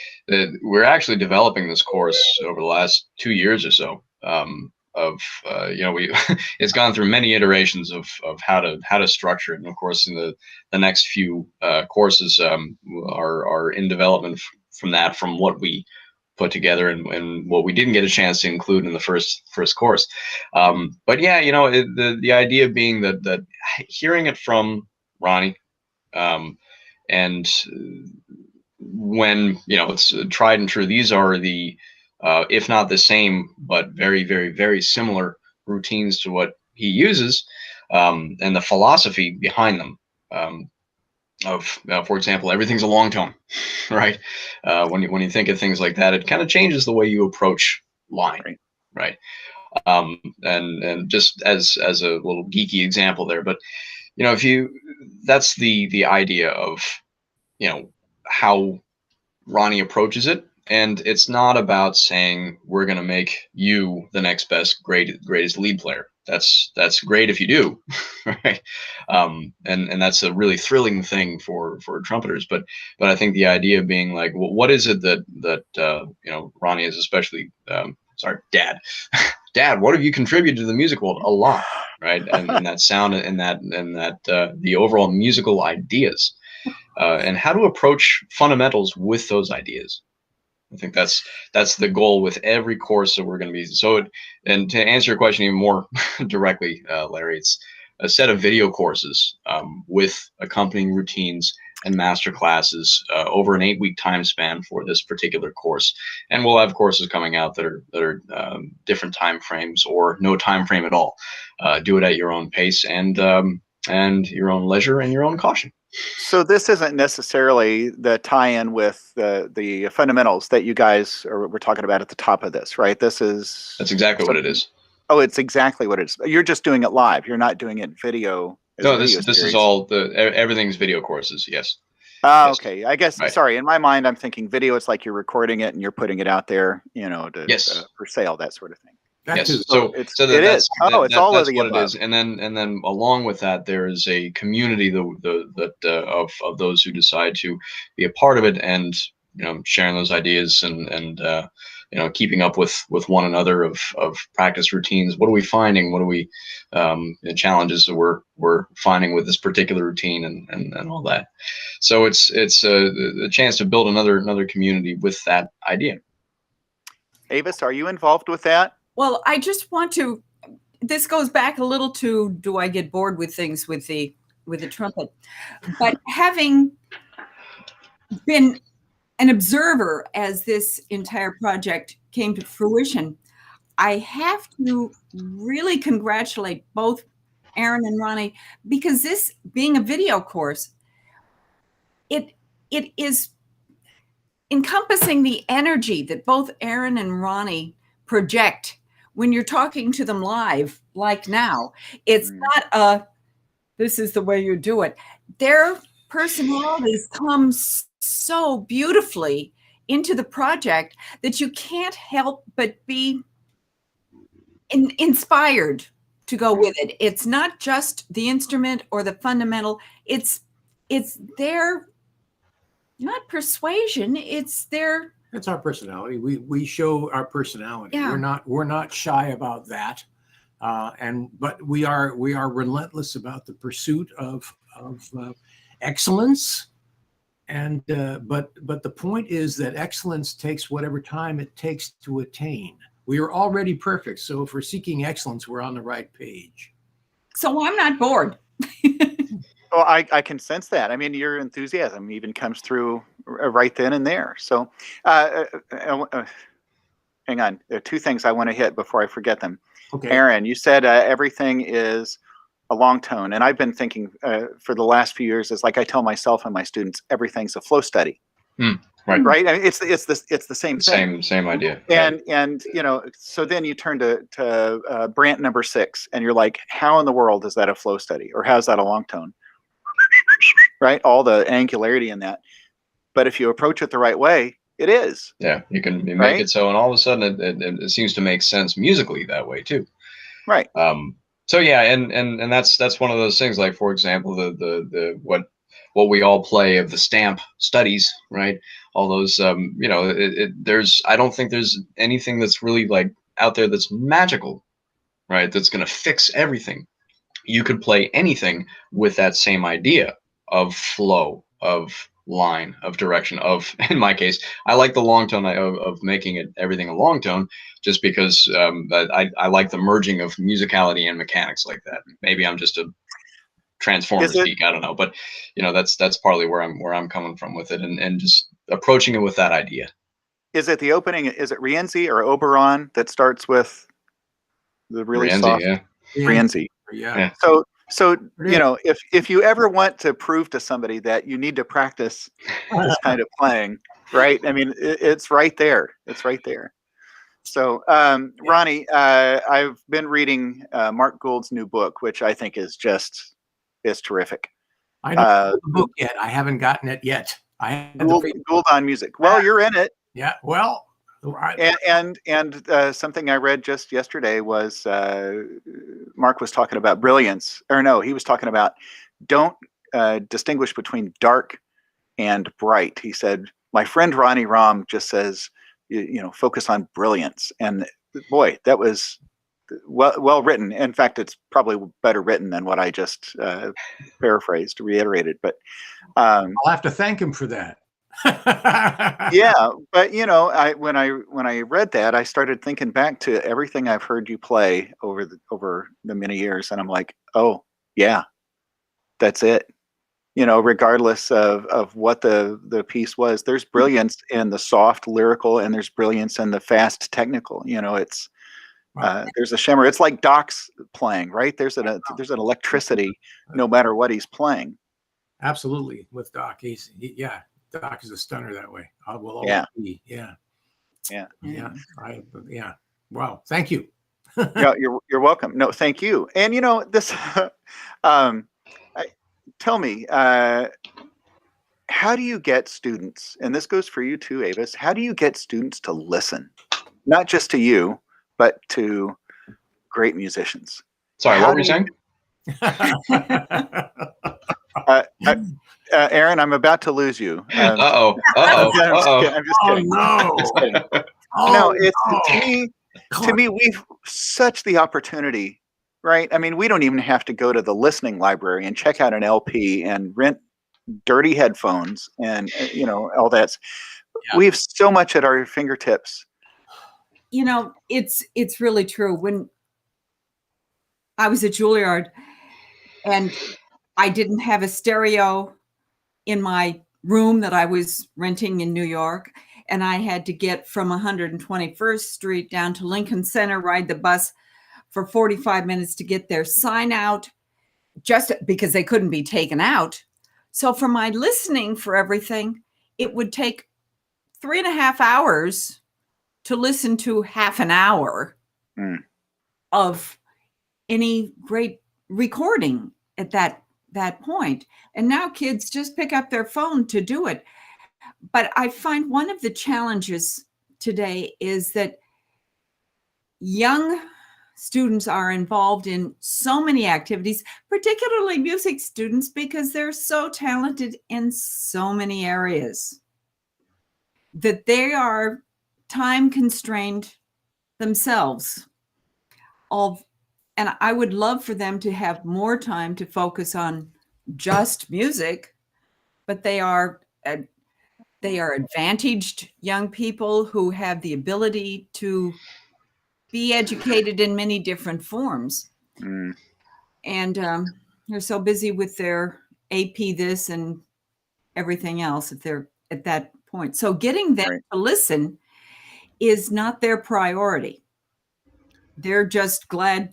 we're actually developing this course over the last 2 years or so. It's gone through many iterations of how to structure it, and of course in the next few courses are in development from what we put together and what we didn't get a chance to include in the first course. But yeah, the idea being that hearing it from Ronnie, and when it's tried and true, these are the if not the same, but very, very, very similar routines to what he uses, and the philosophy behind them. For example, everything's a long tone, right? When you think of things like that, it kind of changes the way you approach line, right? And just as a little geeky example there, but that's the idea of how Ronnie approaches it. And it's not about saying we're going to make you the next best, greatest lead player. That's great if you do, right? And that's a really thrilling thing for trumpeters. But I think the idea being like, well, what is it that Ronnie is especially Dad, Dad, what have you contributed to the music world? A lot, right? And that sound and that the overall musical ideas, and how to approach fundamentals with those ideas. I think that's the goal with every course that we're going to be. So, and to answer your question even more directly, Larry, it's a set of video courses with accompanying routines and master classes over an 8-week time span for this particular course. And we'll have courses coming out that are different time frames or no time frame at all. Do it at your own pace and your own leisure and your own caution. So this isn't necessarily the tie-in with the fundamentals that you guys were talking about at the top of this, right? That's exactly what it is. Oh, it's exactly what it is. You're just doing it live. You're not doing it in video. No, this is all everything's video courses. Yes. Oh, yes. Okay. I guess, right. Sorry. In my mind, I'm thinking video. It's like you're recording it and you're putting it out there, for sale, that sort of thing. Yes. So it's all of the what above. it is, and then along with that, there is a community of those who decide to be a part of it, and sharing those ideas and keeping up with one another of practice routines. What are we finding? What are we the challenges that we're finding with this particular routine and all that. So it's a chance to build another community with that idea. Avis, are you involved with that? Well, I just want to, this goes back a little to, do I get bored with things with the trumpet? But having been an observer as this entire project came to fruition, I have to really congratulate both Aaron and Ronnie, because this being a video course, it is encompassing the energy that both Aaron and Ronnie project when you're talking to them live, like now. It's not this is the way you do it. Their personalities come so beautifully into the project that you can't help but be inspired to go with it. It's not just the instrument or the fundamental. It's their, not persuasion. It's their. That's our personality. We show our personality. Yeah. We're not shy about that, but we are relentless about the pursuit of excellence. And but the point is that excellence takes whatever time it takes to attain. We are already perfect, so if we're seeking excellence, we're on the right page. So I'm not bored. Well, I can sense that. I mean, your enthusiasm even comes through right then and there. So, hang on. There are two things I want to hit before I forget them. Okay. Aaron, you said everything is a long tone, and I've been thinking for the last few years is like I tell myself and my students, everything's a flow study. Right. Right. I mean, it's the same thing. Same idea. And you know, so then you turn to Brant number 6, and you're like, how in the world is that a flow study, or how's that a long tone? Right. All the angularity in that. But if you approach it the right way, it is. Yeah, you can make Right? it so, and all of a sudden it seems to make sense musically that way too. Right. So yeah, and that's one of those things. Like, for example, the what we all play of the stamp studies, right? All those, you know, I don't think there's anything that's really like out there that's magical, right? That's going to fix everything. You could play anything with that same idea of flow, of line, of direction, of, in my case, I like the long tone of making it everything a long tone, just because I like the merging of musicality and mechanics like that. Maybe I'm just a Transformers geek, I don't know, but you know, that's partly where I'm coming from with it, and just approaching it with that idea. Is it the opening? Is it Rienzi or Oberon that starts with the really Rienzi, soft yeah. Rienzi? Yeah. So you know, if you ever want to prove to somebody that you need to practice this kind of playing, right? I mean, it's right there. It's right there. So, Ronnie, I've been reading Mark Gould's new book, which I think is terrific. I don't have the book yet. I haven't gotten it yet. Gould on music. Well, you're in it. Yeah. Well, and something I read just yesterday was Mark was talking about brilliance, or no, he was talking about don't distinguish between dark and bright. He said, my friend Ronnie Romm just says, you know, focus on brilliance. And boy, that was well written. In fact, it's probably better written than what I just paraphrased, reiterated. But I'll have to thank him for that. Yeah, but you know, when I read that, I started thinking back to everything I've heard you play over the many years, and I'm like, oh yeah, that's it. You know, regardless of what the piece was, there's brilliance in the soft lyrical, and there's brilliance in the fast technical. You know, it's there's a shimmer. It's like Doc's playing, right? There's an electricity no matter what he's playing. Absolutely, with Doc, Doc is a stunner that way. I will always be. Yeah. Wow. Thank you. Yeah, you're welcome. No, thank you. And you know this. Tell me, how do you get students? And this goes for you too, Avis. How do you get students to listen, not just to you, but to great musicians? Sorry, what were you saying? Aaron, I'm about to lose you. I'm I'm just kidding. No. Just kidding. No, it's to me, we've such the opportunity, right? I mean, we don't even have to go to the listening library and check out an LP and rent dirty headphones and you know all that. Yeah. We have so much at our fingertips. You know, it's really true. When I was at Juilliard and I didn't have a stereo in my room that I was renting in New York, and I had to get from 121st Street down to Lincoln Center, ride the bus for 45 minutes to get their sign out, just because they couldn't be taken out. So for my listening for everything, it would take 3.5 hours to listen to half an hour of any great recording at that point. And now kids just pick up their phone to do it. But I find one of the challenges today is that young students are involved in so many activities, particularly music students, because they're so talented in so many areas, that they are time constrained themselves. And I would love for them to have more time to focus on just music, but they are advantaged young people who have the ability to be educated in many different forms. And they're so busy with their AP this and everything else if they're at that point. So getting them to listen is not their priority. They're just glad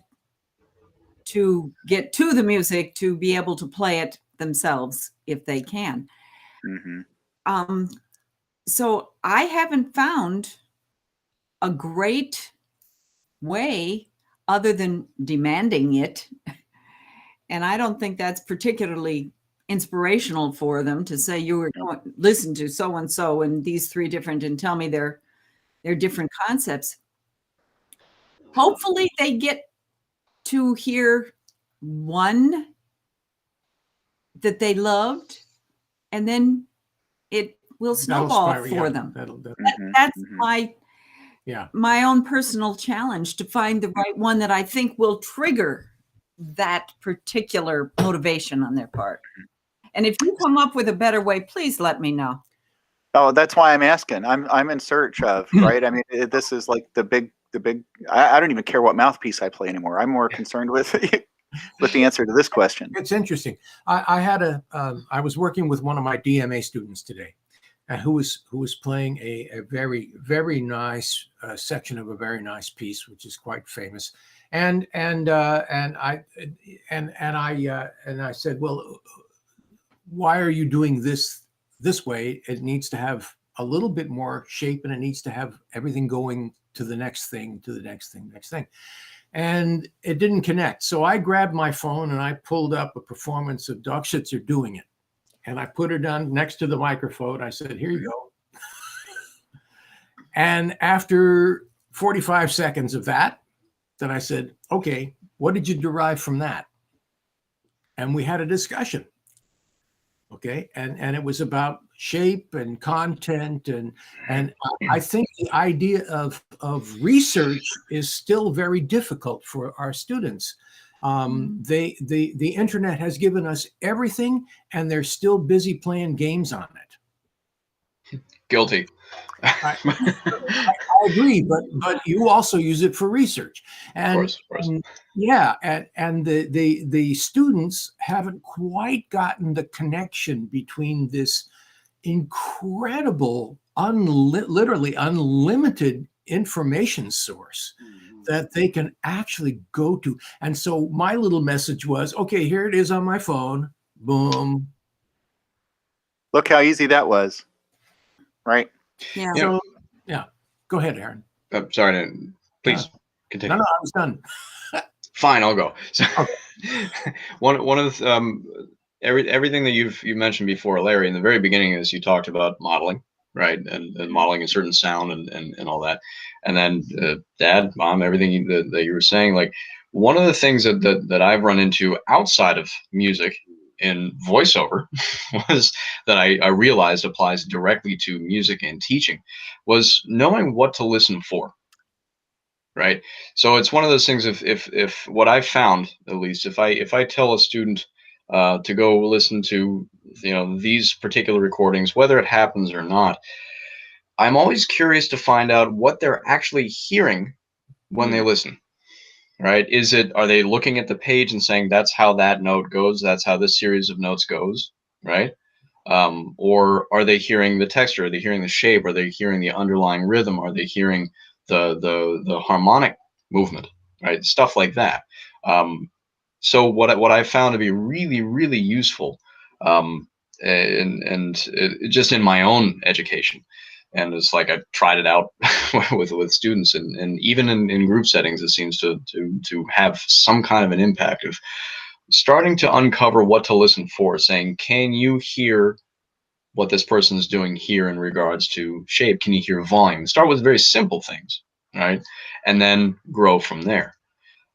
to get to the music to be able to play it themselves if they can. So I haven't found a great way other than demanding it. And I don't think that's particularly inspirational for them to say, you were going to listen to so-and-so and these three different and tell me they're different concepts. Hopefully they get to hear one that they loved, and then it will snowball for them. That's my own personal challenge, to find the right one that I think will trigger that particular motivation on their part. And if you come up with a better way, please let me know. Oh, that's why I'm asking. I'm in search of, right? I mean, this is like the big. I don't even care what mouthpiece I play anymore. I'm more concerned with with the answer to this question. It's interesting. I was working with one of my DMA students today, who was playing a very, very nice section of a very nice piece, which is quite famous. And I said, well, why are you doing this way? It needs to have a little bit more shape, and it needs to have everything going to the next thing, next thing. And it didn't connect. So I grabbed my phone and I pulled up a performance of Doc Schitzer doing it. And I put it on next to the microphone. I said, here you go. And after 45 seconds of that, then I said, okay, what did you derive from that? And we had a discussion. Okay. And it was about shape and content. And I think the idea of research is still very difficult for our students. The internet has given us everything, and they're still busy playing games on it. Guilty. I agree, but you also use it for research, and of course. And the students haven't quite gotten the connection between this incredible, literally unlimited information source that they can actually go to. And so my little message was, okay, here it is on my phone. Boom. Look how easy that was, right? Yeah. So, yeah. Go ahead, Aaron. I'm sorry. Please continue. No, I was done. Fine, I'll go. So, okay. one of the, everything that you mentioned before, Larry, in the very beginning is you talked about modeling, right? And modeling a certain sound and all that. And then Dad, Mom, everything that you were saying, like one of the things that I've run into outside of music in voiceover was that I realized applies directly to music and teaching, was knowing what to listen for. Right. So it's one of those things, if what I've found, at least if I tell a student to go listen to, these particular recordings, whether it happens or not, I'm always curious to find out what they're actually hearing when they listen. Right. Are they looking at the page and saying, that's how that note goes? That's how this series of notes goes. Right. Or are they hearing the texture? Are they hearing the shape? Are they hearing the underlying rhythm? Are they hearing the harmonic movement? Right, stuff like that. So what I found to be really really useful, and just in my own education, and it's like I've tried it out with students, and even in group settings, it seems to have some kind of an impact of starting to uncover what to listen for, saying, can you hear what this person is doing here in regards to shape? Can you hear volume? Start with very simple things, right? And then grow from there.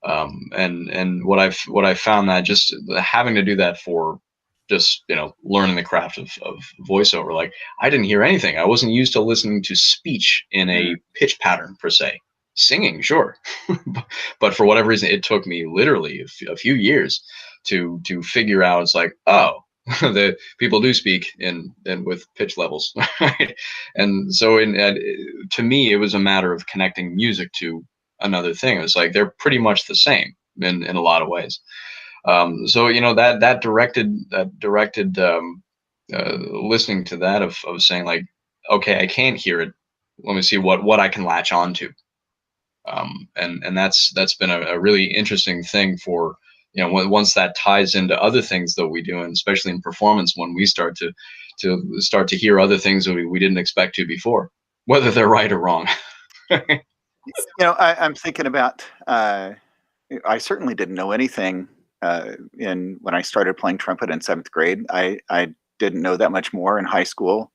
And what I've found that just having to do that for just learning the craft of voiceover, like I didn't hear anything. I wasn't used to listening to speech in a pitch pattern per se. Singing, sure, but for whatever reason, it took me literally a few years to figure out. It's like, oh, the people do speak in with pitch levels, right? And so to me, it was a matter of connecting music to another thing. It's like they're pretty much the same in a lot of ways. So that directed listening to that of saying like, okay, I can't hear it. Let me see what I can latch on to. And that's been a really interesting thing for once that ties into other things that we do, and especially in performance, when we start to hear other things that we didn't expect to before, whether they're right or wrong. I'm thinking about. I certainly didn't know anything when I started playing trumpet in 7th grade. I didn't know that much more in high school,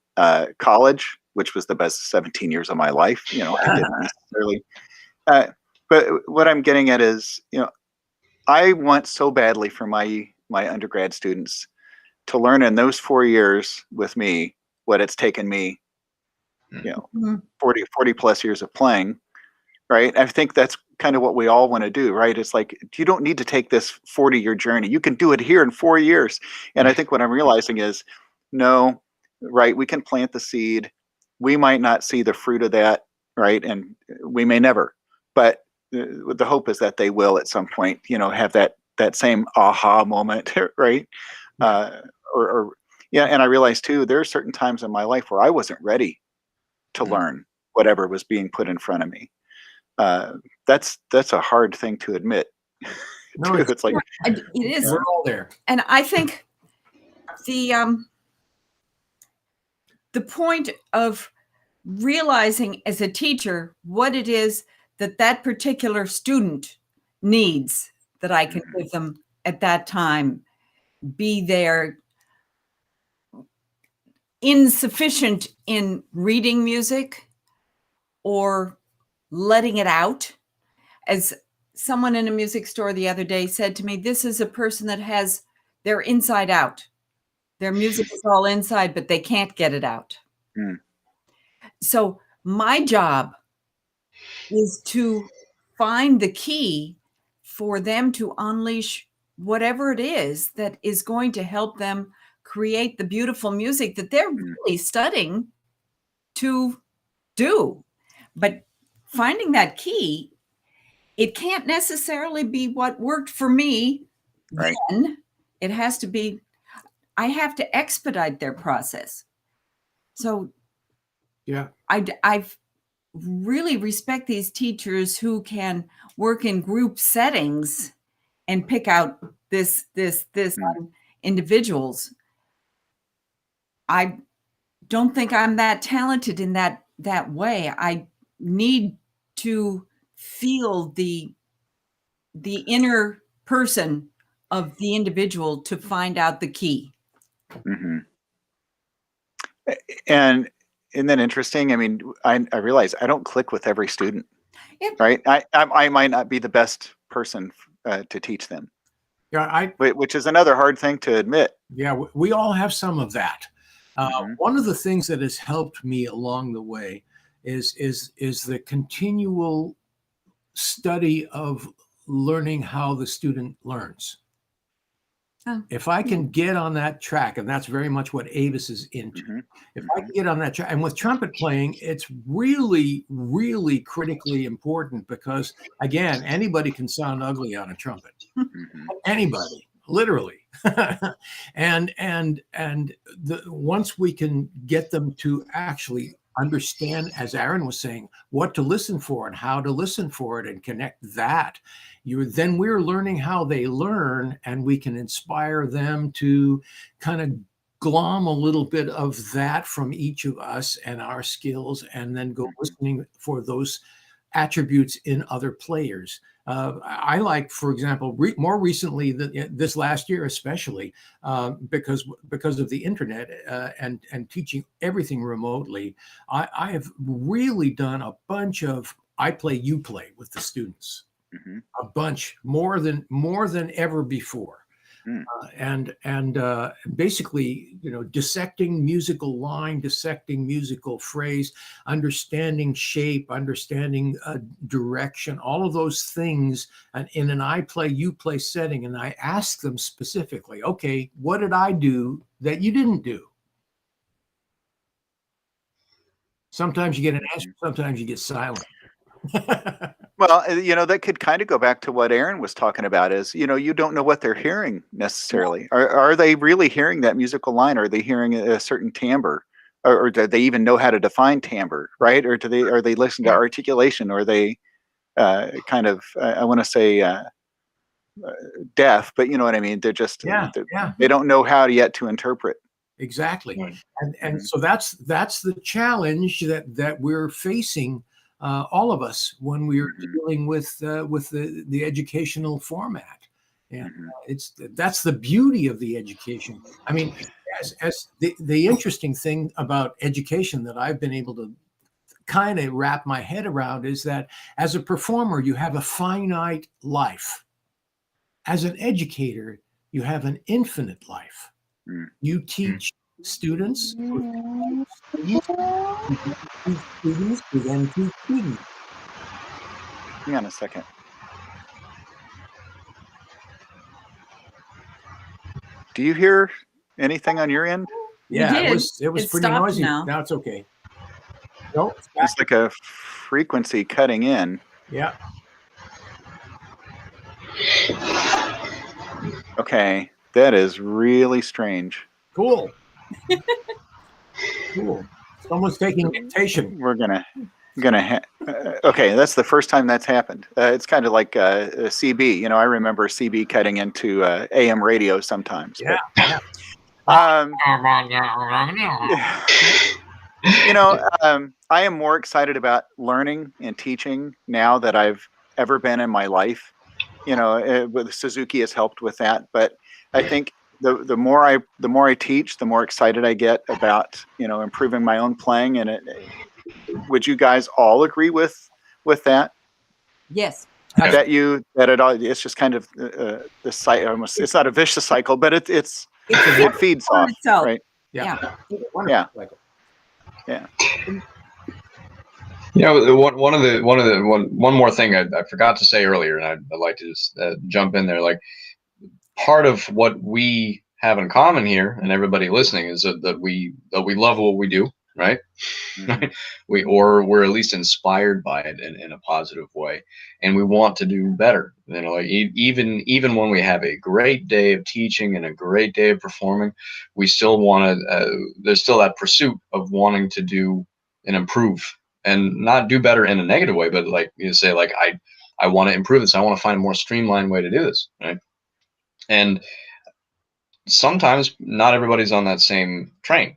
college, which was the best 17 years of my life. I didn't necessarily. But what I'm getting at is, I want so badly for my undergrad students to learn in those 4 years with me what it's taken me, 40 plus years of playing, right? I think that's kind of what we all want to do, right? It's like, you don't need to take this 40-year journey. You can do it here in 4 years. And I think what I'm realizing is, no, right? We can plant the seed. We might not see the fruit of that, right? And we may never, but the hope is that they will at some point, have that same aha moment, right? Or yeah. And I realized too, there are certain times in my life where I wasn't ready to learn whatever was being put in front of me. That's a hard thing to admit. No, it's like it is. we're all there. And I think the point of realizing as a teacher what it is that particular student needs that I can give them at that time, be there insufficient in reading music or letting it out. As someone in a music store the other day said to me, this is a person that has their inside out. Their music is all inside, but they can't get it out. So my job is to find the key for them to unleash whatever it is that is going to help them create the beautiful music that they're really studying to do. But finding that key, it can't necessarily be what worked for me right. then. It has to be, I have to expedite their process. So yeah, I've really respect these teachers who can work in group settings and pick out this on individuals. I don't think I'm that talented in that way. I need to feel the inner person of the individual to find out the key. And isn't that interesting? I mean, I realize I don't click with every student, right? I might not be the best person to teach them. Yeah, which is another hard thing to admit. Yeah, we all have some of that. One of the things that has helped me along the way is the continual study of learning how the student learns. If I can get on that track, and that's very much what Avis is into. If I can get on that track, and with trumpet playing, it's really, really critically important because, again, anybody can sound ugly on a trumpet. Anybody, literally. Once we can get them to actually understand, as Aaron was saying, what to listen for and how to listen for it and connect that, then we're learning how they learn, and we can inspire them to kind of glom a little bit of that from each of us and our skills, and then go listening for those attributes in other players. I like, for example, more recently, this last year especially, because of the internet and teaching everything remotely, I have really done a bunch of I play, you play with the students, a bunch more than ever before. Basically, dissecting musical line, dissecting musical phrase, understanding shape, understanding direction, all of those things, and in an I play, you play setting. And I ask them specifically, okay, what did I do that you didn't do? Sometimes you get an answer, sometimes you get silent. Well, that could kind of go back to what Aaron was talking about is, you don't know what they're hearing necessarily. Are they really hearing that musical line? Are they hearing a certain timbre? Or do they even know how to define timbre, right? Or are they listening to articulation? Or are they kind of, I want to say deaf, but you know what I mean? They're just, they don't know how yet to interpret. Exactly. And so that's the challenge that we're facing, all of us, when we're dealing with the educational format. And that's the beauty of the education. I mean, as the interesting thing about education that I've been able to kind of wrap my head around is that as a performer, you have a finite life. As an educator, you have an infinite life. You teach students, who then teach students. Hang on a second. Do you hear anything on your end? Yeah, it was It pretty stopped noisy. now. Now it's okay. Nope. It's like a frequency cutting in. Yeah. Okay, that is really strange. Cool. Cool. Someone's taking dictation. We're gonna okay, that's the first time that's happened. It's kind of like CB. I remember CB cutting into AM radio sometimes. Yeah. But, I am more excited about learning and teaching now that I've ever been in my life. With Suzuki has helped with that, but I think the more I teach, the more excited I get about improving my own playing. And would you guys all agree with that? Yes. That it's just kind of the cycle. It's not a vicious cycle, but it feeds off itself. right? Yeah. One more thing I forgot to say earlier, and I'd like to just jump in there. Like, part of what we have in common here, and everybody listening, is that we love what we do, right? We're at least inspired by it in a positive way, and we want to do better. Like even when we have a great day of teaching and a great day of performing, we still want to. There's still that pursuit of wanting to do and improve, and not do better in a negative way, but like you say, like I want to improve this. I want to find a more streamlined way to do this, right? And sometimes not everybody's on that same train.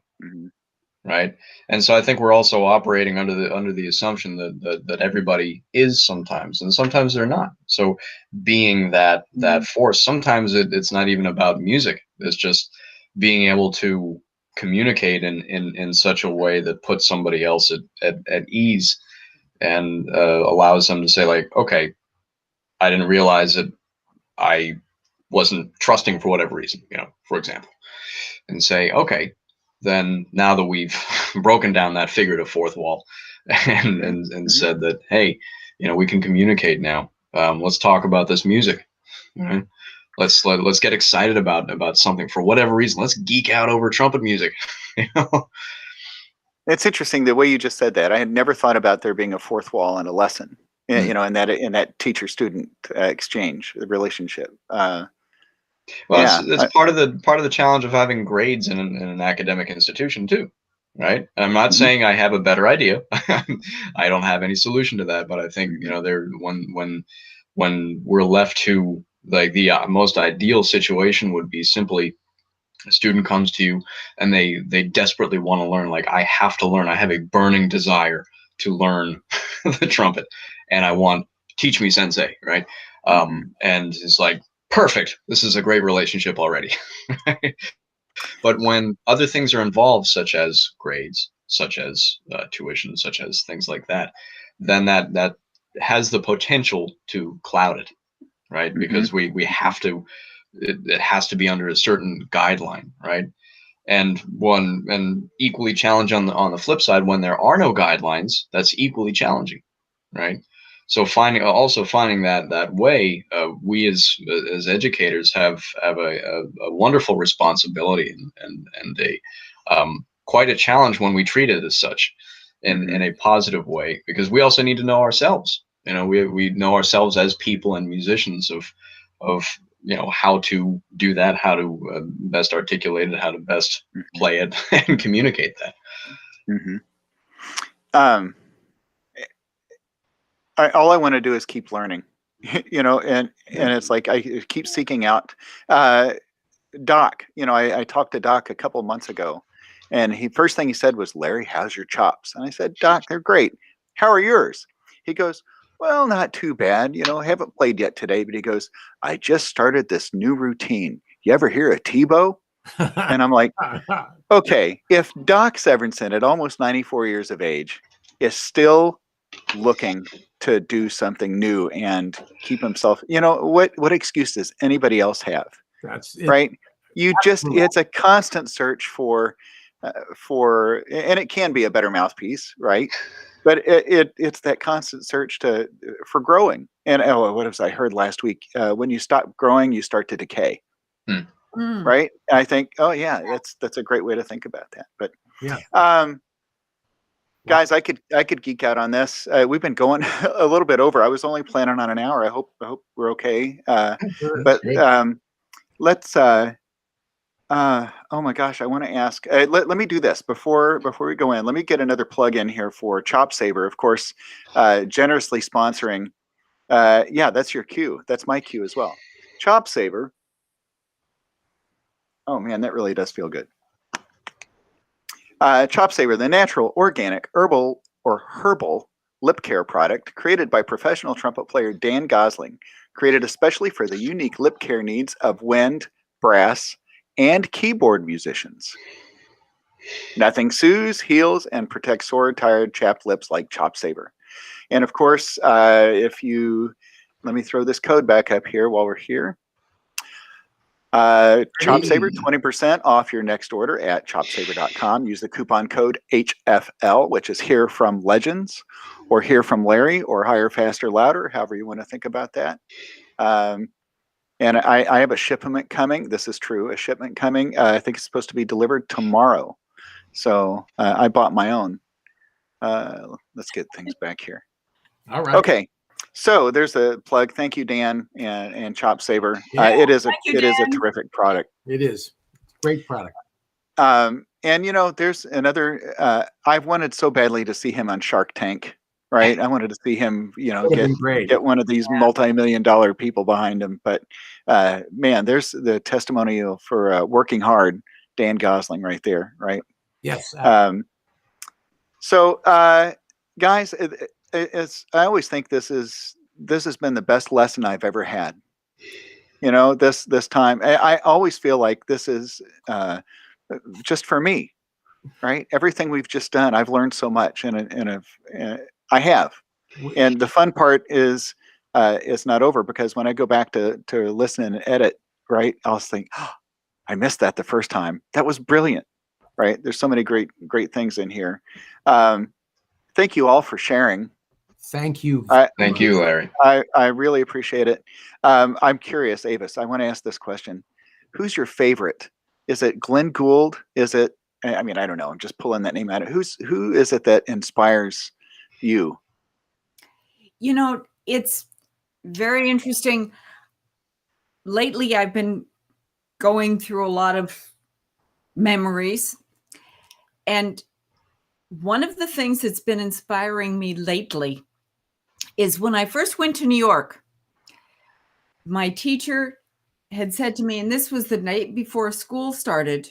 Right. And so I think we're also operating under the assumption that everybody is sometimes, and sometimes they're not. So being that force, sometimes it's not even about music. It's just being able to communicate in such a way that puts somebody else at ease, and allows them to say, like, okay, I didn't realize that I wasn't trusting for whatever reason, for example, and say, okay, then now that we've broken down that figurative fourth wall and said that, hey, we can communicate now. Let's talk about this music. Right? Let's get excited about something for whatever reason. Let's geek out over trumpet music. It's interesting the way you just said that. I had never thought about there being a fourth wall in a lesson. In that teacher-student exchange, the relationship. Well, Yeah, it's part of the challenge of having grades in an academic institution too, right? And I'm not Mhm. saying I have a better idea. I don't have any solution to that, but I think Mhm. there when we're left to like the most ideal situation would be simply a student comes to you and they desperately want to learn. Like, I have to learn. I have a burning desire to learn the trumpet, and I want teach me sensei, right? Mhm. And it's like, perfect. This is a great relationship already. But when other things are involved, such as grades, such as tuition, such as things like that, then that has the potential to cloud it, right? Mhm. Because we have to, it has to be under a certain guideline, right? And equally challenge on the flip side, when there are no guidelines, that's equally challenging, right? So finding that way, we as educators have a wonderful responsibility and a quite a challenge when we treat it as such in Mhm. a positive way, because we also need to know ourselves. We know ourselves as people and musicians of how to do that, how to best articulate it, how to best Mhm. play it and communicate that. Mhm. Um, all I want to do is keep learning, and it's like I keep seeking out. Uh, Doc, I talked to Doc a couple months ago, and first thing he said was, "Larry, how's your chops?" And I said, "Doc, they're great. How are yours?" He goes, "Well, not too bad. Haven't played yet today." But he goes, "I just started this new routine. You ever hear of Tebow?" And I'm like, okay, if Doc Severinsen at almost 94 years of age is still looking to do something new and keep himself, what excuse does anybody else have? That's it. Right? It's a constant search and it can be a better mouthpiece, right? But it's that constant search for growing. And what was I heard last week? When you stop growing, you start to decay, Hmm. Mm. right? I think, oh yeah, that's a great way to think about that. But Yeah. um, Wow. guys, I could geek out on this. We've been going a little bit over. I was only planning on an hour. I hope we're okay. But let's. Oh my gosh, I want to ask. Let me do this before we go in. Let me get another plug in here for Chop Saver, of course, generously sponsoring. Yeah, that's your cue. That's my cue as well. Chop Saver. Oh man, that really does feel good. Chop Saver, the natural, organic, herbal lip care product created by professional trumpet player Dan Gosling, created especially for the unique lip care needs of wind, brass, and keyboard musicians. Nothing soothes, heals, and protects sore, tired, chapped lips like Chop Saver. And of course, let me throw this code back up here while we're here. Chop Saver, 20% off your next order at chopsaver.com. Use the coupon code HFL, which is Hear From Legends, or Hear From Larry, or Higher, Faster, Louder, however you want to think about that. And I have a shipment coming. This is true, a shipment coming. I think it's supposed to be delivered tomorrow. So I bought my own. Let's get things back here. All right. Okay. So there's a plug. Thank you, Dan and Chop Saver. Yeah. It is Thank you, a Dan. terrific product. It is. Great product. And there's another. I've wanted so badly to see him on Shark Tank, right? I wanted to see him, Would have been great. get one of these multi-million-dollar people behind him. But man, there's the testimonial for working hard, Dan Gosling, right there, right? Yes. So, guys, it's I always think this has been the best lesson I've ever had. This time, I always feel like this is just for me, right? Everything we've just done, I've learned so much, I have. And the fun part is it's not over, because when I go back to listen and edit, right, I'll think, oh, I missed that the first time. That was brilliant, right? There's so many great things in here. Thank you all for sharing. Thank you. Thank you, Larry. I really appreciate it. I'm curious, Avis, I want to ask this question. Who's your favorite? Is it Glenn Gould? Is it, I mean, I don't know. I'm just pulling that name out. Who is it that inspires you? It's very interesting. Lately, I've been going through a lot of memories. And one of the things that's been inspiring me lately is when I first went to New York, my teacher had said to me, and this was the night before school started,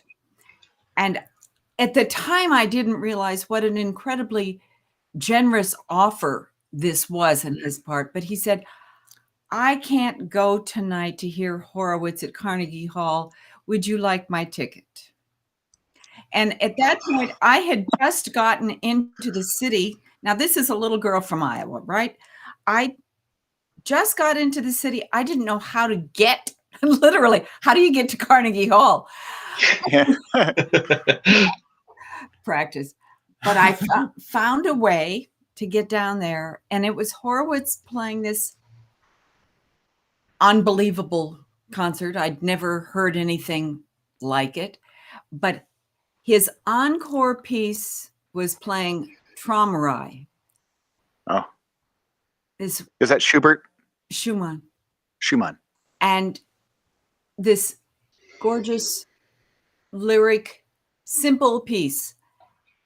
and at the time I didn't realize what an incredibly generous offer this was on his part, but he said, I can't go tonight to hear Horowitz at Carnegie Hall. Would you like my ticket? And at that point, I had just gotten into the city. Now, this is a little girl from Iowa, right? I just got into the city. I didn't know how to get, literally, how do you get to Carnegie Hall? Practice. But I found a way to get down there, and it was Horowitz playing this unbelievable concert. I'd never heard anything like it, but his encore piece was playing Traumerei. Oh, This is that Schubert? Schumann. Schumann. And this gorgeous lyric, simple piece.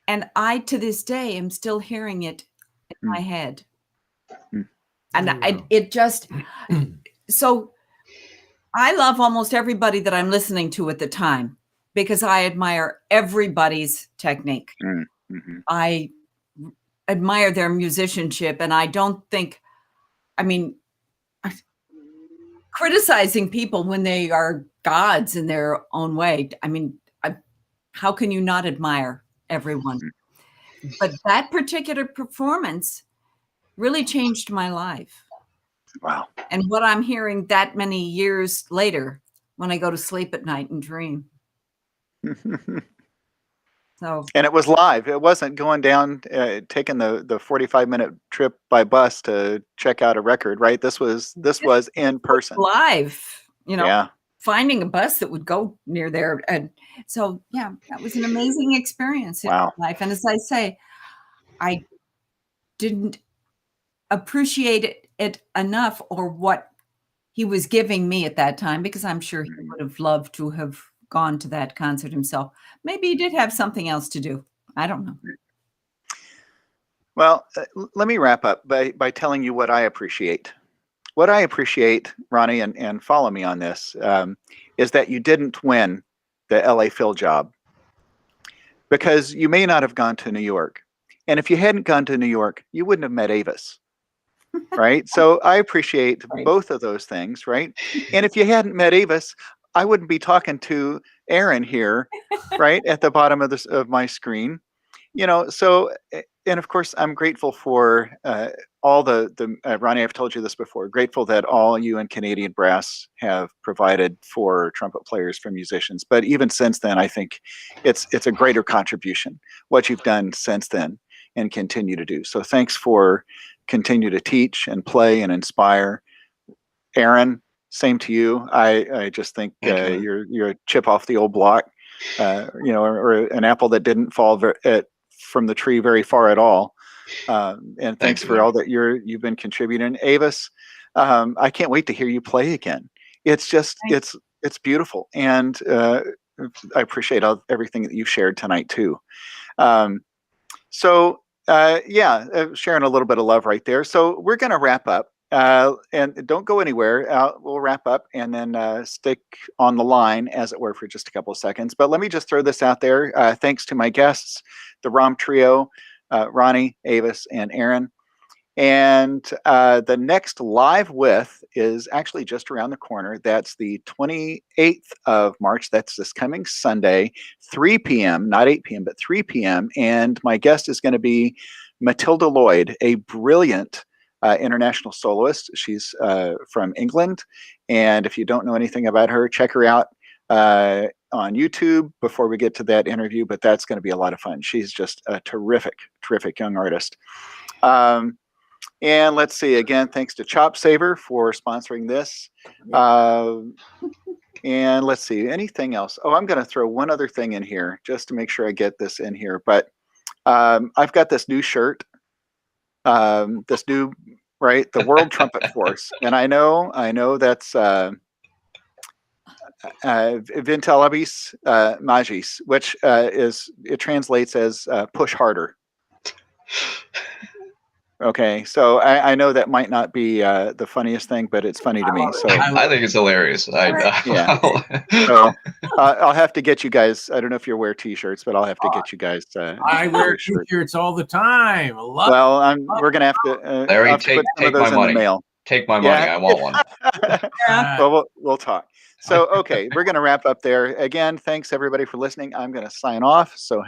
And I, to this day, am still hearing it in my head. And it just, so I love almost everybody that I'm listening to at the time because I admire everybody's technique. Mm-hmm. I admire their musicianship, and I don't think, I mean, criticizing people when they are gods in their own way. I mean, how can you not admire everyone? But that particular performance really changed my life. Wow. And what I'm hearing that many years later when I go to sleep at night and dream. So, and it was live. It wasn't going down, taking the 45-minute trip by bus to check out a record, right? This was in person. Live, you know, Yeah. finding a bus that would go near there. And so, yeah, that was an amazing experience in Wow. my life. And as I say, I didn't appreciate it enough, or what he was giving me at that time, because I'm sure he would have loved to have gone to that concert himself. Maybe he did have something else to do. I don't know. Well, let me wrap up by telling you what I appreciate. What I appreciate, Ronnie, and follow me on this, is that you didn't win the LA Phil job, because you may not have gone to New York. And if you hadn't gone to New York, you wouldn't have met Avis. Right. So I appreciate both of those things. Right. And if you hadn't met Avis, I wouldn't be talking to Aaron here, right, at the bottom of my screen. You know, so, and of course, I'm grateful for all the Ronnie, I've told you this before, grateful that all you and Canadian Brass have provided for trumpet players, for musicians. But even since then, I think it's a greater contribution, what you've done since then and continue to do. So thanks for continue to teach and play and inspire. Aaron, same to you. I just think you're a chip off the old block, you know, or an apple that didn't fall from the tree very far at all. And thanks for all that you've been contributing. Avis, I can't wait to hear you play again. It's just it's beautiful, and I appreciate everything that you've shared tonight too. Sharing a little bit of love right there. So we're going to wrap up. And don't go anywhere. We'll wrap up and then stick on the line, as it were, for just a couple of seconds. But let me just throw this out there. Thanks to my guests, the Romm Trio, Ronnie, Avis, and Aaron. And the next live with is actually just around the corner. That's the 28th of March. That's this coming Sunday, 3 p.m., not 8 p.m., but 3 p.m. And my guest is going to be Matilda Lloyd, a brilliant international soloist. She's from England. And if you don't know anything about her, check her out on YouTube before we get to that interview. But that's going to be a lot of fun. She's just a terrific, terrific young artist. And let's see, again, thanks to Chop Saver for sponsoring this. And let's see, anything else? Oh, I'm going to throw one other thing in here just to make sure I get this in here. But I've got this new shirt, the World Trumpet Force. And I know that's Vintalabis Magis, which it translates as push harder. Okay, so I know that might not be the funniest thing, but it's funny to me. So I think it's hilarious. yeah. So I'll have to get you guys. I don't know if you wear T-shirts, but I'll have to get you guys. I wear a shirt. T-shirts all the time. Well, we're gonna have to. Larry, I'll have to put some of those in the mail. Take my money. I want one. Well, we'll talk. So okay, we're gonna wrap up there. Again, thanks everybody for listening. I'm gonna sign off. So.